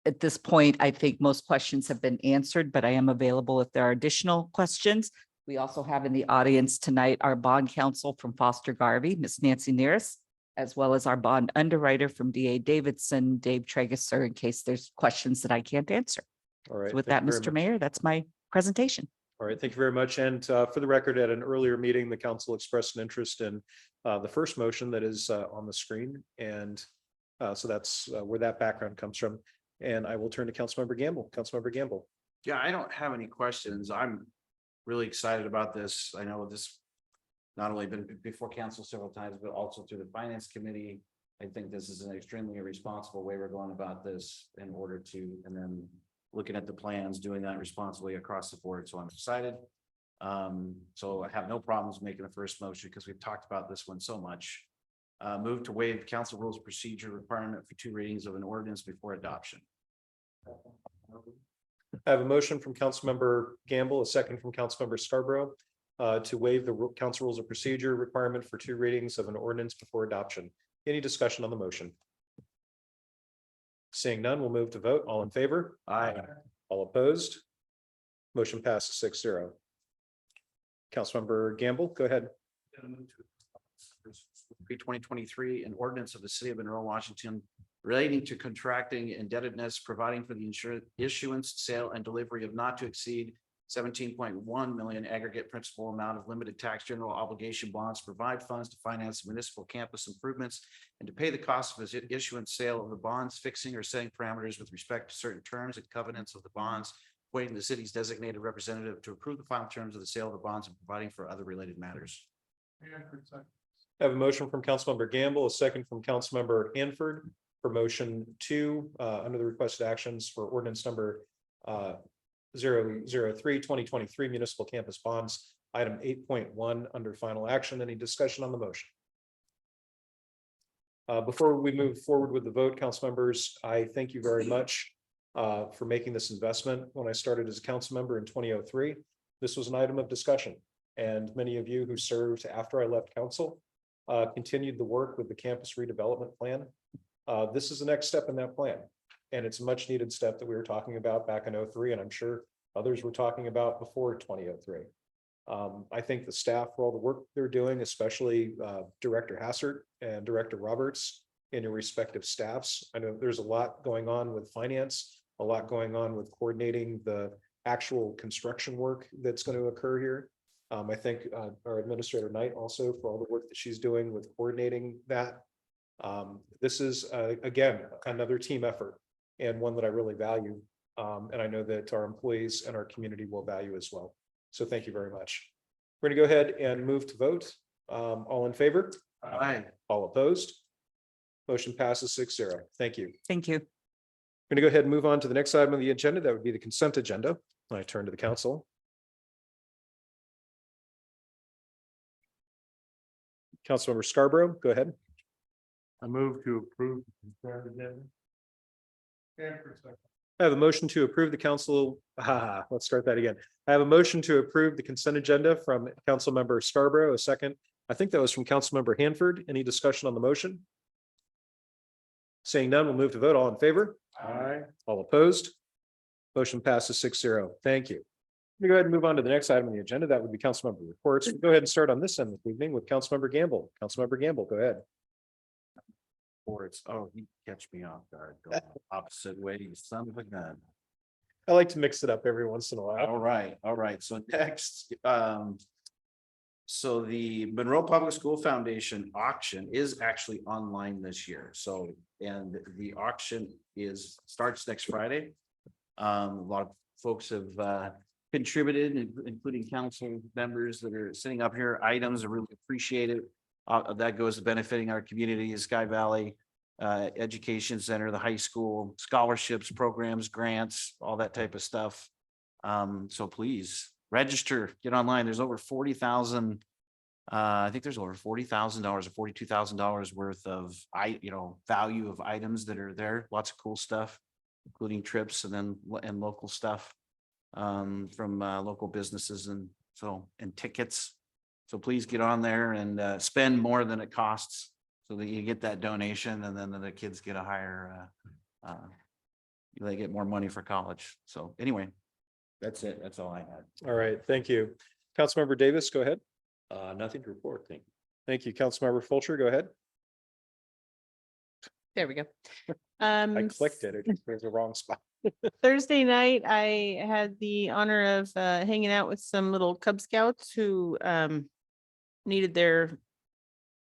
At this point, I think most questions have been answered, but I am available if there are additional questions. We also have in the audience tonight our bond counsel from Foster Garvey, Ms. Nancy Neris, as well as our bond underwriter from DA Davidson, Dave Tragesser, in case there's questions that I can't answer. All right. So with thank that, you very Mr. much. Mayor, that's my presentation. All right, thank you very much. And for the record, at an earlier meeting, the council expressed an interest in the first motion that is on the screen. And so that's where that background comes from. And I will turn to Councilmember Gamble. Councilmember Gamble. Yeah, I don't have any questions. I'm really excited about this. I know this not only been before council several times, but also through the Finance Committee. I think this is an extremely responsible way we're going about this in order to, and then looking at the plans, doing that responsibly across the board. So I'm excited. So I have no problems making the first motion because we've talked about this one so much. Move to waive council rules of procedure requirement for 2 readings of an ordinance before adoption. I have a motion from Councilmember Gamble, a second from Councilmember Scarborough to waive the council rules of procedure requirement for 2 readings of an ordinance before adoption. Any discussion on the motion? Seeing none, we'll move to vote. All in favor? Aye. All opposed? Motion passes 6-0. Councilmember Gamble, go ahead. 2023, an ordinance of the city of Monroe, Washington, relating to contracting indebtedness, providing for the issuance, sale, and delivery of not to exceed 17.1 million aggregate principal amount of limited tax general obligation bonds, to provide funds to finance municipal campus improvements and to pay the cost of its issuance, sale of the bonds, fixing or setting parameters with respect to certain terms and covenants of the bonds, appointing the city's designated representative to approve the final terms of the sale of the bonds and providing for other related matters. I have a motion from Councilmember Gamble, a second from Councilmember Hanford for motion 2 under the requested actions for ordinance number 003/2023 municipal campus bonds, item 8.1 under final action. Any discussion on the motion? Before we move forward with the vote, council members, I thank you very much for making this investment. When I started as a council member in 2003, this was an item of discussion. And many of you who served after I left council continued the work with the campus redevelopment plan. This is the next step in that plan. And it's a much needed step that we were talking about back in 03, and I'm sure others were talking about before 2003. I thank the staff for all the work they're doing, especially Director Hassert and Director Roberts in your respective staffs. I know there's a lot going on with finance, a lot going on with coordinating the actual construction work that's going to occur here. I thank our Administrator Knight also for all the work that she's doing with coordinating that. This is, again, another team effort and one that I really value. And I know that our employees and our community will value as well. So thank you very much. We're going to go ahead and move to vote. All in favor? Aye. All opposed? Motion passes 6-0. Thank you. Thank you. We're going to go ahead and move on to the next item on the agenda. That would be the consent agenda. I turn to the council. Councilmember Scarborough, go ahead. I move to approve. I have a motion to approve the council. Let's start that again. I have a motion to approve the consent agenda from Councilmember Scarborough. A second. I think that was from Councilmember Hanford. Any discussion on the motion? Seeing none, we'll move to vote. All in favor? Aye. All opposed? Motion passes 6-0. Thank you. Let me go ahead and move on to the next item on the agenda. That would be Councilmember reports. We'll go ahead and start on this end this evening with Councilmember Gamble. Councilmember Gamble, go ahead. Or it's, oh, you catch me off guard, going opposite way, you son of a gun. I like to mix it up every once in a while. All right, so next, so the Monroe Public School Foundation auction is actually online this year, so, and the auction starts next Friday. A lot of folks have contributed, including council members that are sitting up here. Items are really appreciated. That goes to benefiting our community, Sky Valley Education Center, the high school, scholarships, programs, grants, all that type of stuff. So please register, get online. There's over 40,000. I think there's over $40,000 or $42,000 worth of value of items that are there. Lots of cool stuff, including trips and local stuff from local businesses and tickets. So please get on there and spend more than it costs so that you get that donation, and then the kids get a higher, they get more money for college. So anyway, that's it. That's all I had. All right, thank you. Councilmember Davis, go ahead. Nothing to report. Thank you. Thank you. Councilmember Fulcher, go ahead. There we go. I clicked it. It just was the wrong spot. Thursday night, I had the honor of hanging out with some little Cub Scouts who needed their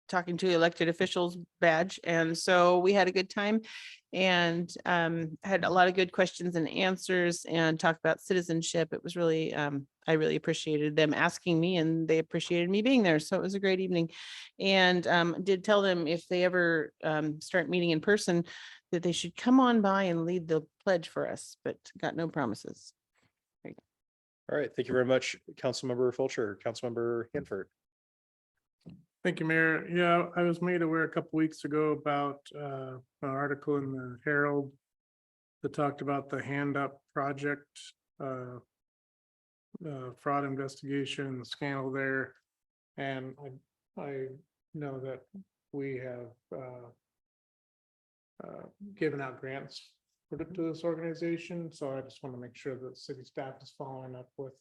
talking to elected officials badge. And so we had a good time and had a lot of good questions and answers and talked about citizenship. It was really, I really appreciated them asking me and they appreciated me being there. So it was a great evening. And did tell them if they ever start meeting in person, that they should come on by and lead the pledge for us, but got no promises. All right, thank you very much, Councilmember Fulcher. Councilmember Hanford. Thank you, Mayor. Yeah, I was made aware a couple weeks ago about an article in the Herald that talked about the Hand Up project, fraud investigation, the scandal there. And I know that we have given out grants to this organization. So I just want to make sure that city staff is following up with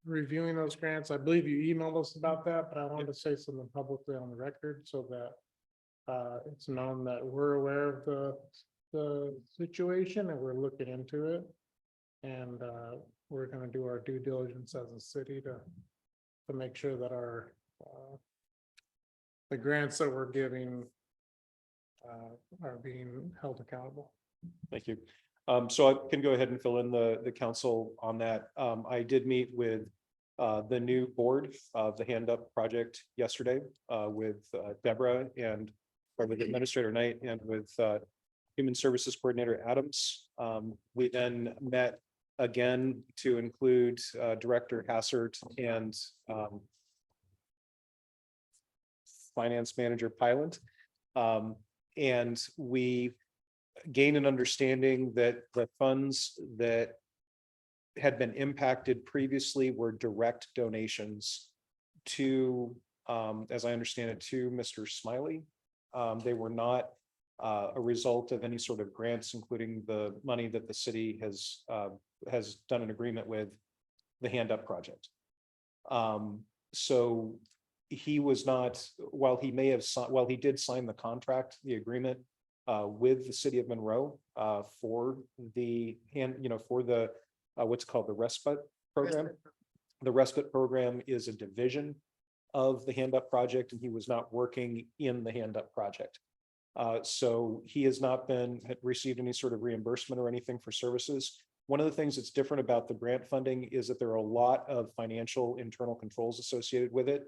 reviewing those grants. I believe you emailed us about that, but I wanted to say something publicly on the record so that it's known that we're aware of the situation and we're looking into it. And we're gonna do our due diligence as a city to make sure that our the grants that we're giving are being held accountable. Thank you. So I can go ahead and fill in the council on that. I did meet with the new board of the Hand Up Project yesterday with Deborah and or with Administrator Knight and with Human Services Coordinator Adams. We then met again to include Director Hassert and Finance Manager Pylant. And we gained an understanding that the funds that had been impacted previously were direct donations to, as I understand it, to Mr. Smiley. They were not a result of any sort of grants, including the money that the city has done an agreement with the Hand Up Project. So he was not, while he may have, while he did sign the contract, the agreement with the city of Monroe for the for the what's called the respite program. The respite program is a division of the Hand Up Project, and he was not working in the Hand Up Project. So he has not received any sort of reimbursement or anything for services. One of the things that's different about the grant funding is that there are a lot of financial internal controls associated with it.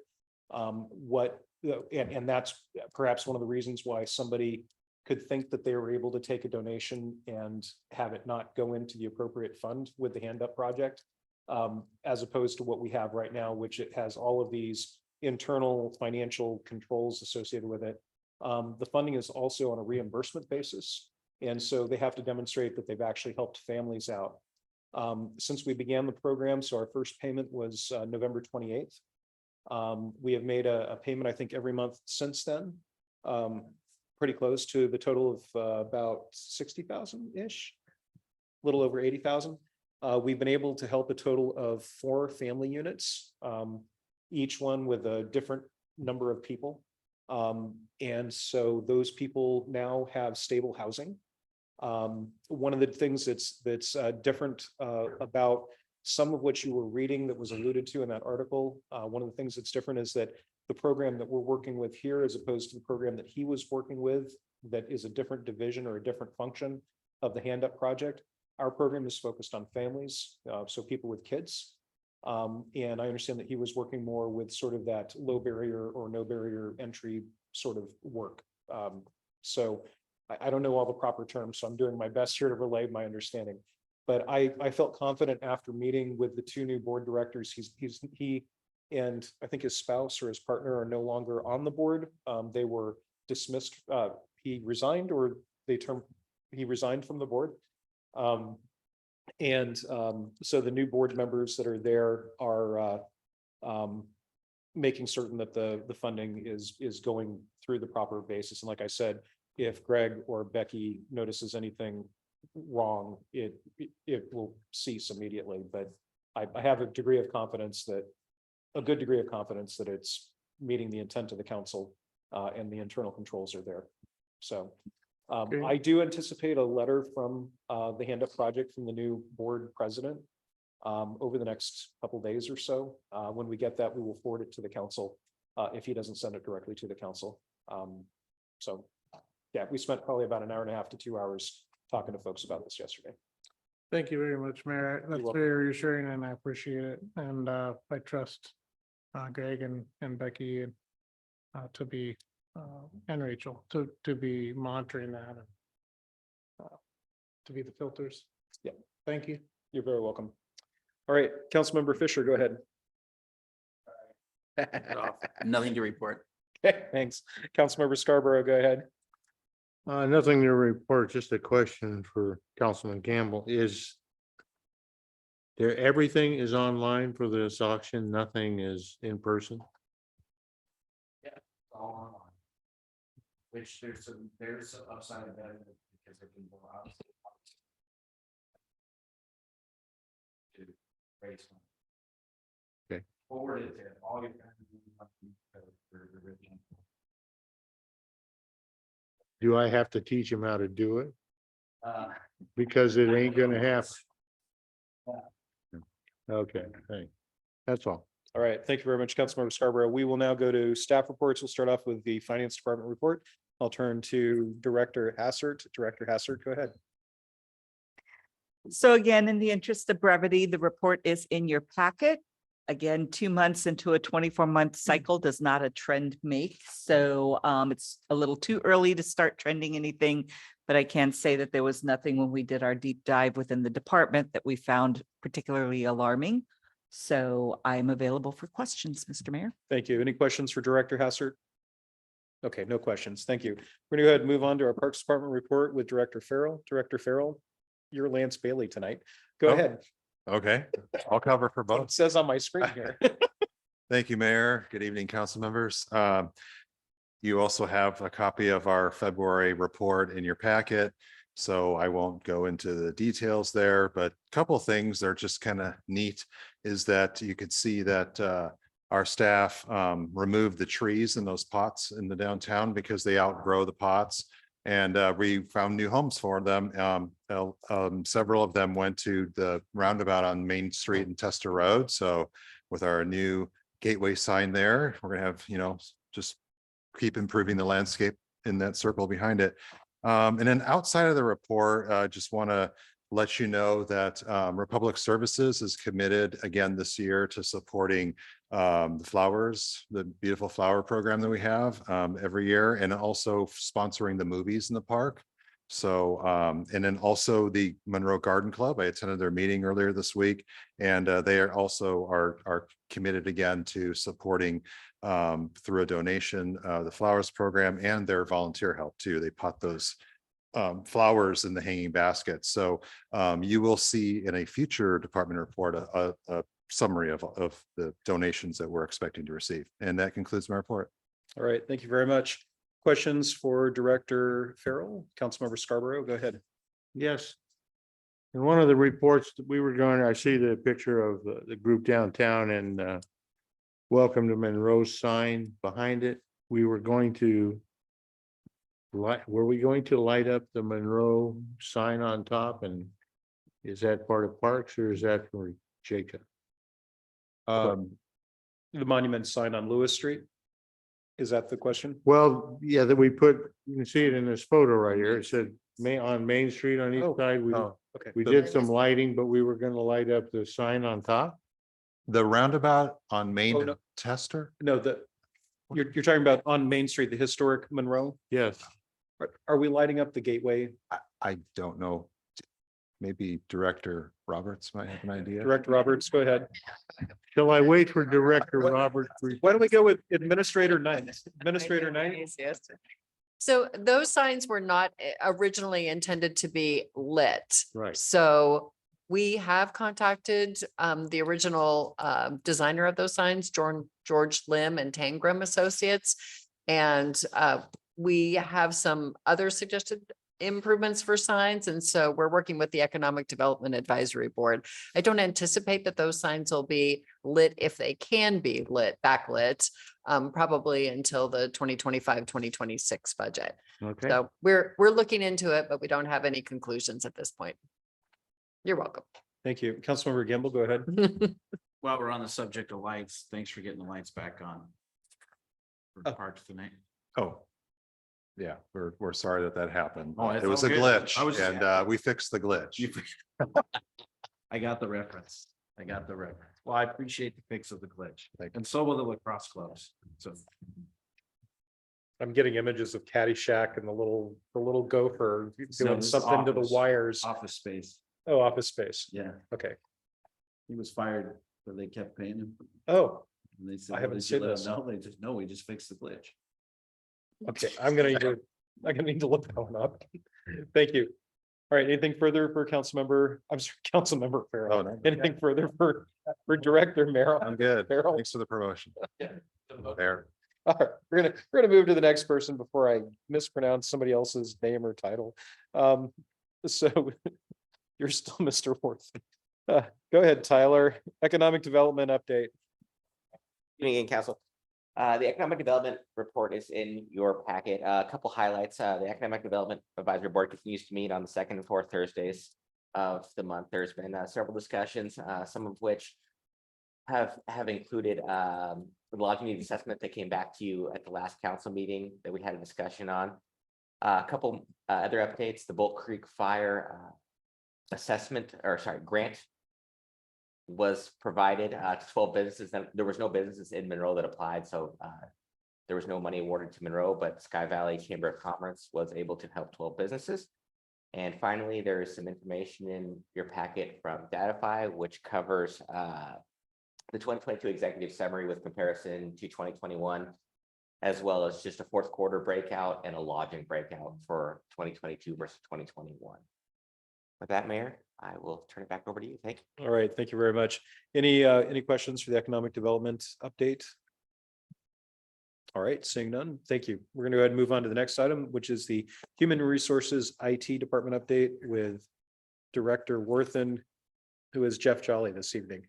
And that's perhaps one of the reasons why somebody could think that they were able to take a donation and have it not go into the appropriate fund with the Hand Up Project, as opposed to what we have right now, which it has all of these internal financial controls associated with it. The funding is also on a reimbursement basis. And so they have to demonstrate that they've actually helped families out. Since we began the program, so our first payment was November 28th. We have made a payment, I think, every month since then, pretty close to the total of about 60,000-ish, a little over 80,000. We've been able to help a total of 4 family units, each one with a different number of people. And so those people now have stable housing. One of the things that's different about some of what you were reading that was alluded to in that article, one of the things that's different is that the program that we're working with here, as opposed to the program that he was working with, that is a different division or a different function of the Hand Up Project. Our program is focused on families, so people with kids. And I understand that he was working more with sort of that low barrier or no barrier entry sort of work. So I don't know all the proper terms, so I'm doing my best here to relay my understanding. But I felt confident after meeting with the 2 new board directors. He and I think his spouse or his partner are no longer on the board. They were dismissed. He resigned, or he resigned from the board. So the new board members that are there are making certain that the funding is going through the proper basis. And like I said, if Greg or Becky notices anything wrong, it will cease immediately. But I have a good degree of confidence that it's meeting the intent of the council, and the internal controls are there. So I do anticipate a letter from the Hand Up Project from the new board president over the next couple of days or so. When we get that, we will forward it to the council if he doesn't send it directly to the council. So yeah, we spent probably about an hour and a half to 2 hours talking to folks about this yesterday. Thank you very much, Mayor. That's welcome. very reassuring and I appreciate it. And I trust Greg and Becky to be and Rachel to be monitoring that and to be the filters. Yeah. Thank you. You're very welcome. All right, Councilmember Fisher, go ahead. Nothing to report. Okay, thanks. Councilmember Scarborough, go ahead. Nothing to report, just a question for Councilman Campbell. Is there, everything is online for this auction? Nothing is in person? Yeah, all online. Which there's some upside of that because they can go out. To raise money. Okay. Forward it there, all your. For the original. Do I have to teach him how to do it? Because it ain't gonna happen. Okay, thanks. That's all. All right, thank you very much, Councilmember Scarborough. We will now go to staff reports. We'll start off with the Finance Department report. I'll turn to Director Hassert. Director Hassert, go ahead. So again, in the interest of brevity, the report is in your packet. Again, 2 months into a 24-month cycle does not a trend make. So it's a little too early to start trending anything, but I can say that there was nothing when we did our deep dive within the department that we found particularly alarming. So I'm available for questions, Mr. Mayor. Thank you. Any questions for Director Hassert? Okay, no questions. Thank you. We're gonna go ahead and move on to our Parks Department report with Director Farrell. Director Farrell, you're Lance Bailey tonight. Go Oh. ahead. Okay, I'll cover for It both. says on my screen here. Thank you, Mayor. Good evening, council members. You also have a copy of our February report in your packet, so I won't go into the details there, but a couple of things that are just kind of neat is that you could see that our staff removed the trees in those pots in the downtown because they outgrow the pots. And we found new homes for them. Several of them went to the roundabout on Main Street and Tester Road. So with our new gateway sign there, we're gonna have, just keep improving the landscape in that circle behind it. And then outside of the report, I just want to let you know that Republic Services is committed again this year to supporting the flowers, the beautiful flower program that we have every year, and also sponsoring the movies in the park. So, and then also the Monroe Garden Club, I attended their meeting earlier this week, and they are also are committed again to supporting through a donation, the flowers program and their volunteer help too. They pot those flowers in the hanging basket. So you will see in a future department report a summary of the donations that we're expecting to receive. And that concludes my report. All right, thank you very much. Questions for Director Farrell? Councilmember Scarborough, go ahead. Yes. In one of the reports that we were going, I see the picture of the group downtown and welcome to Monroe sign behind it. We were going to were we going to light up the Monroe sign on top, and is that part of Parks or is that for Jacob? The monument sign on Lewis Street. Is that the question? Well, yeah, that we put, you can see it in this photo right here. It said on Main Street on each side. Okay. We did some lighting, but we were gonna light up the sign on top. The roundabout on Main Oh, no. Tester? No, you're talking about on Main Street, the historic Monroe. Yes. Are we lighting up the gateway? I don't know. Maybe Director Roberts might have an idea. Director Roberts, go ahead. Shall I wait for Director Roberts? Why don't we go with Administrator Knight? Administrator Knight? So those signs were not originally intended to be lit. Right. So we have contacted the original designer of those signs, George Lim and Tangram Associates. And we have some other suggested improvements for signs. And so we're working with the Economic Development Advisory Board. I don't anticipate that those signs will be lit if they can be lit, backlit, probably until the 2025-2026 budget. Okay. So we're looking into it, but we don't have any conclusions at this point. You're welcome. Thank you. Councilmember Gamble, go ahead. While we're on the subject of lights, thanks for getting the lights back on. For parks tonight. Oh. Yeah, we're sorry that happened. Oh, it's It was all a good. glitch I was just- and we fixed the glitch. I got the reference. Well, I appreciate the fix of the glitch. And so will the lacrosse clubs. So I'm getting images of Caddyshack and the little gopher No, doing this is something to the office. wires. Office Space. Oh, Office Space. Yeah, Okay. he was fired, but they kept paying him. Oh, And they said, I "Well, haven't did you seen let this. him know?" They just, no, we just fixed the glitch. okay. I'm gonna need to look that one up. Thank you. All right, anything further for Councilmember, I'm sorry, Councilmember Farrell? Oh, no. Anything further for Director Merrill? I'm good. Farrell? Thanks for the promotion. There. All right, we're gonna move to the next person before I mispronounce somebody else's name or title. So you're still Mr. Worth. Go ahead, Tyler. Economic development update. Good evening, Council. The Economic Development Report is in your packet. A couple highlights. The Economic Development Advisory Board continues to meet on the second and fourth Thursdays of the month. There's been several discussions, some of which have included the lodging needs assessment that came back to you at the last council meeting that we had a discussion on. A couple other updates, the Bolt Creek Fire grant was provided to 12 businesses. There was no businesses in Monroe that applied, so there was no money awarded to Monroe, but Sky Valley Chamber of Commerce was able to help 12 businesses. And finally, there is some information in your packet from Datify, which covers the 2022 executive summary with comparison to 2021, as well as just a fourth quarter breakout and a lodging breakout for 2022 versus 2021. With that, Mayor, I will turn it back over to you. Thank you. All right, thank you very much. Any questions for the economic development update? All right, seeing none, thank you. We're going to go ahead and move on to the next item, which is the Human Resources IT Department update with Director Worthen, who is Jeff Jolly this evening.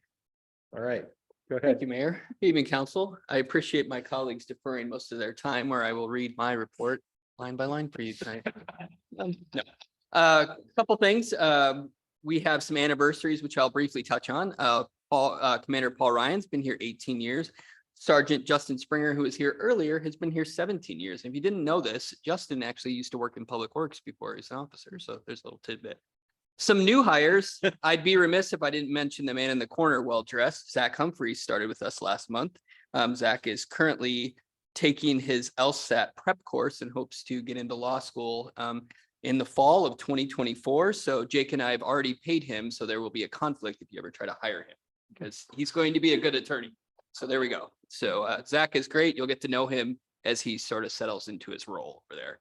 All right, go ahead. Thank you, Mayor. Good evening, Council. I appreciate my colleagues deferring most of their time where I will read my report line by line for you tonight. No. Couple things. We have some anniversaries, which I'll briefly touch on. Commander Paul Ryan's been here 18 years. Sergeant Justin Springer, who was here earlier, has been here 17 years. If you didn't know this, Justin actually used to work in public works before he was an officer. So there's a little tidbit. Some new hires. I'd be remiss if I didn't mention the man in the corner, well-dressed. Zach Humphreys started with us last month. Zach is currently taking his LSAT prep course and hopes to get into law school in the fall of 2024. So Jake and I have already paid him. So there will be a conflict if you ever try to hire him, because he's going to be a good attorney. So there we go. So Zach is great. You'll get to know him as he sort of settles into his role over there.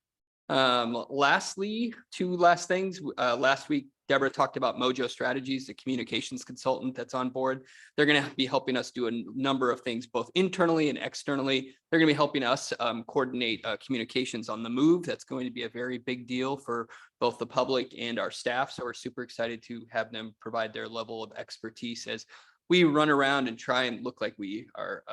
Lastly, two last things. Last week, Deborah talked about Mojo Strategies, the communications consultant that's on board. They're going to be helping us do a number of things, both internally and externally. They're going to be helping us coordinate communications on the move. That's going to be a very big deal for both the public and our staff. So we're super excited to have them provide their level of expertise as we run around and try and look like we are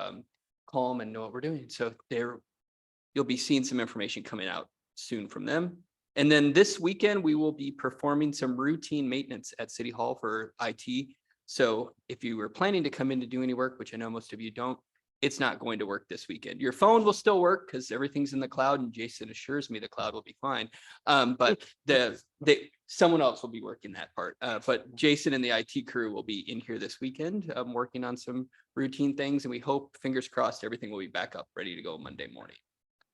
calm and know what we're doing. So you'll be seeing some information coming out soon from them. And then this weekend, we will be performing some routine maintenance at City Hall for IT. So if you were planning to come in to do any work, which I know most of you don't, it's not going to work this weekend. Your phone will still work because everything's in the cloud, and Jason assures me the cloud will be fine. But someone else will be working that part. But Jason and the IT crew will be in here this weekend working on some routine things, and we hope, fingers crossed, everything will be back up ready to go Monday morning.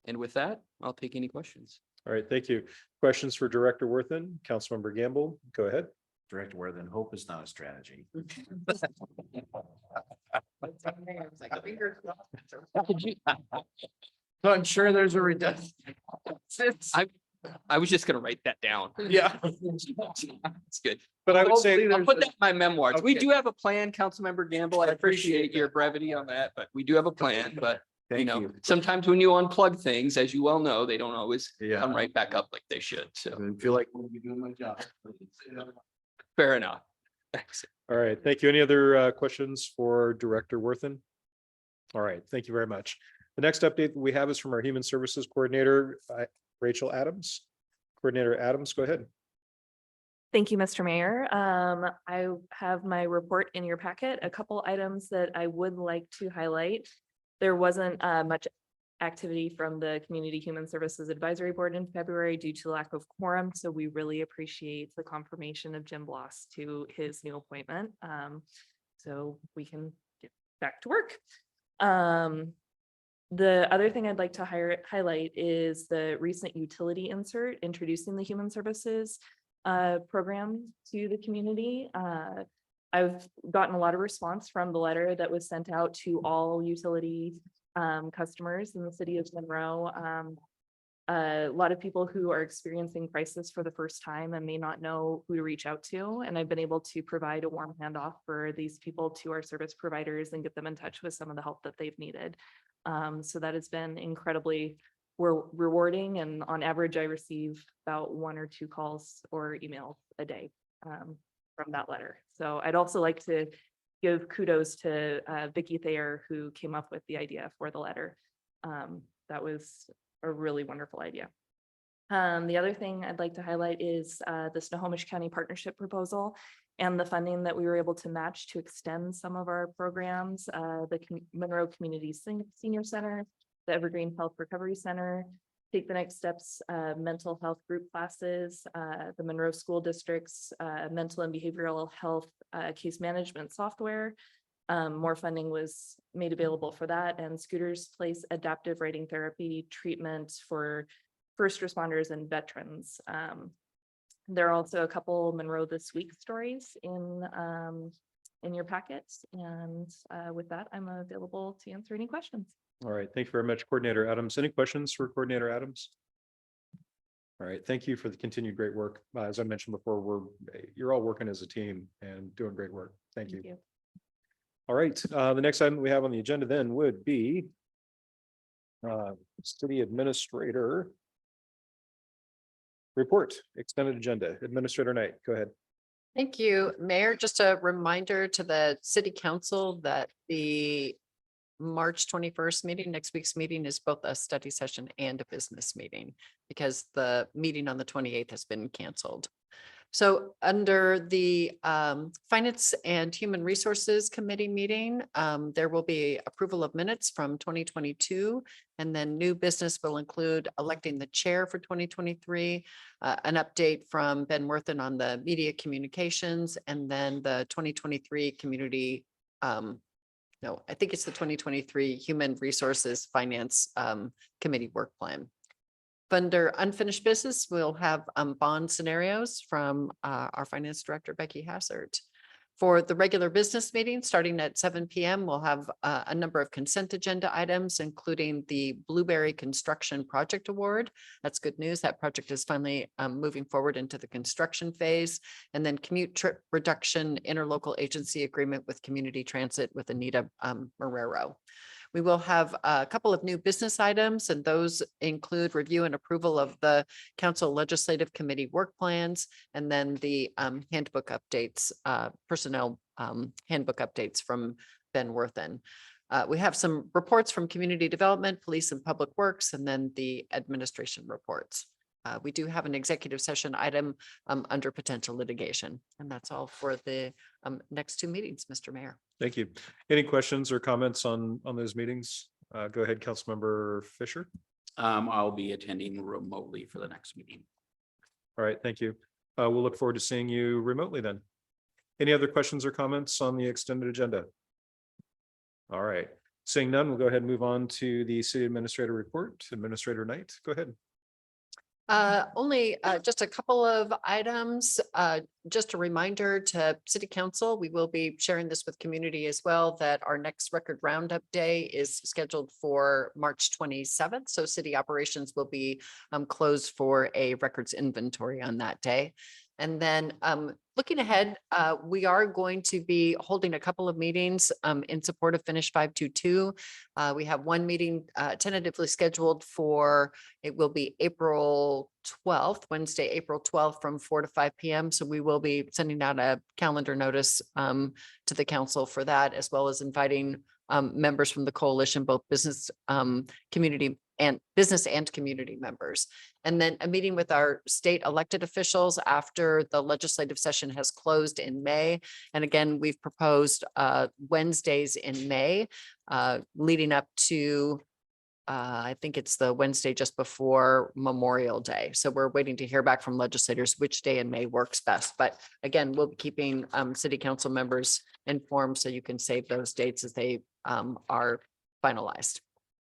And with that, I'll take any questions. All right, thank you. Questions for Director Worthen? Councilmember Gamble, go ahead. Director Worthen, hope is not a strategy. I'm sure there's a redundant. I was just gonna write that down. Yeah. It's good. But I would say I'll put that in my memoirs. We Okay. do have a plan, Councilmember Gamble. I appreciate your brevity on that, but we do have a plan, but you know, sometimes when you unplug things, as you well know, they don't always come right back up like they should. So I feel like we'll be doing my job. fair enough. Thanks. All right, thank you. Any other questions for Director Worthen? All right, thank you very much. The next update we have is from our Human Services Coordinator, Rachel Adams. Coordinator Adams, go ahead. Thank you, Mr. Mayor. I have my report in your packet. A couple items that I would like to highlight. There wasn't much activity from the Community Human Services Advisory Board in February due to lack of quorum. So we really appreciate the confirmation of Jim Bloss to his new appointment. So we can get back to work. The other thing I'd like to highlight is the recent utility insert introducing the Human Services program to the community. I've gotten a lot of response from the letter that was sent out to all utility customers in the city of Monroe. A lot of people who are experiencing crisis for the first time and may not know who to reach out to. And I've been able to provide a warm handoff for these people to our service providers and get them in touch with some of the help that they've needed. So that has been incredibly rewarding. And on average, I receive about 1 or 2 calls or emails a day from that letter. So I'd also like to give kudos to Vicki Thayer, who came up with the idea for the letter. That was a really wonderful idea. The other thing I'd like to highlight is the Snohomish County Partnership Proposal and the funding that we were able to match to extend some of our programs, the Monroe Community Senior Center, the Evergreen Health Recovery Center, Take the Next Steps, mental health group classes, the Monroe School District's mental and behavioral health case management software. More funding was made available for that, and Scooter's Place adaptive writing therapy treatment for first responders and veterans. There are also a couple Monroe This Week stories in your packets. And with that, I'm available to answer any questions. All right, thank you very much, Coordinator Adams. Any questions for Coordinator Adams? All right, thank you for the continued great work. As I mentioned before, you're all working as a team and doing great work. Thank you. All right, the next item we have on the agenda then would be City Administrator report, extended agenda. Administrator Knight, go ahead. Thank you, Mayor. Just a reminder to the City Council that the March 21st meeting, next week's meeting, is both a study session and a business meeting because the meeting on the 28th has been canceled. So under the Finance and Human Resources Committee meeting, there will be approval of minutes from 2022, and then new business will include electing the chair for 2023, an update from Ben Worthen on the media communications, and then the 2023 community, no, I think it's the 2023 Human Resources Finance Committee work plan. Under unfinished business, we'll have bond scenarios from our finance director, Becky Hassert. For the regular business meeting, starting at 7 p.m., we'll have a number of consent agenda items, including the Blueberry Construction Project Award. That's good news. That project is finally moving forward into the construction phase. And then commute trip reduction interlocal agency agreement with community transit with Anita Marrero. We will have a couple of new business items, and those include review and approval of the Council Legislative Committee work plans, and then the handbook updates, personnel handbook updates from Ben Worthen. We have some reports from Community Development, Police and Public Works, and then the administration reports. We do have an executive session item under potential litigation, and that's all for the next two meetings, Mr. Mayor. Thank you. Any questions or comments on those meetings? Go ahead, Councilmember Fisher. I'll be attending remotely for the next meeting. All right, thank you. We'll look forward to seeing you remotely then. Any other questions or comments on the extended agenda? All right, seeing none, we'll go ahead and move on to the City Administrator report. Administrator Knight, go ahead. Only just a couple of items. Just a reminder to City Council, we will be sharing this with community as well, that our next record roundup day is scheduled for March 27th. So city operations will be closed for a records inventory on that day. And then looking ahead, we are going to be holding a couple of meetings in support of Finish 522. We have one meeting tentatively scheduled for, it will be April 12th, Wednesday, April 12th from 4 to 5 p.m. So we will be sending out a calendar notice to the council for that, as well as inviting members from the coalition, both business, community and business and community members. And then a meeting with our state elected officials after the legislative session has closed in May. And again, we've proposed Wednesdays in May, leading up to I think it's the Wednesday just before Memorial Day. So we're waiting to hear back from legislators which day in May works best. But again, we'll be keeping city council members informed so you can save those dates as they are finalized.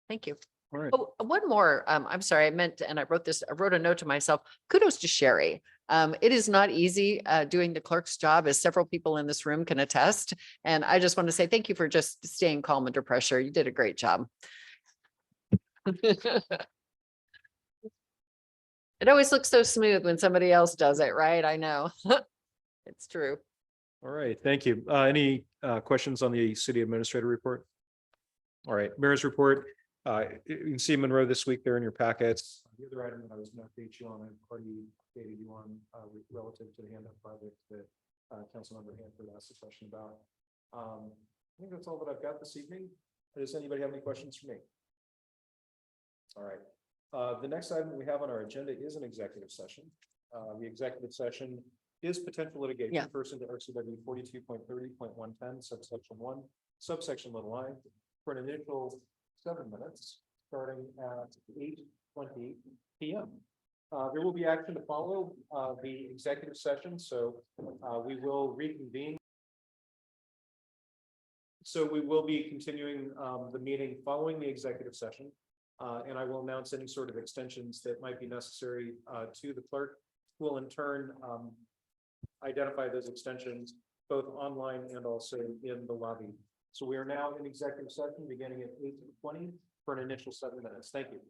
Thank you. All right. Oh, one more. I'm sorry, I meant, and I wrote a note to myself. Kudos to Sherry. It is not easy doing the clerk's job, as several people in this room can attest. And I just want to say thank you for just staying calm under pressure. You did a great job. It always looks so smooth when somebody else does it, right? I know. It's true. All right, thank you. Any questions on the City Administrator report? All right, Mayor's report. You can see Monroe this week there in your packets. The other item that I was going to update you on, I've already updated you on relative to the handout project that Councilmember Hanford asked a question about. I think that's all that I've got this evening. Does anybody have any questions for me? All right. The next item we have on our agenda is an executive session. The executive session is potential litigation Yeah. pursuant to RCW 42.30.110 subsection 1, subsection little I, for an initial 7 minutes, starting at 8:20 p.m. There will be action to follow the executive session, so we will reconvene. So we will be continuing the meeting following the executive session. And I will announce any sort of extensions that might be necessary to the clerk, who will in turn identify those extensions both online and also in the lobby. So we are now in executive session beginning at 8:20 for an initial 7 minutes. Thank you.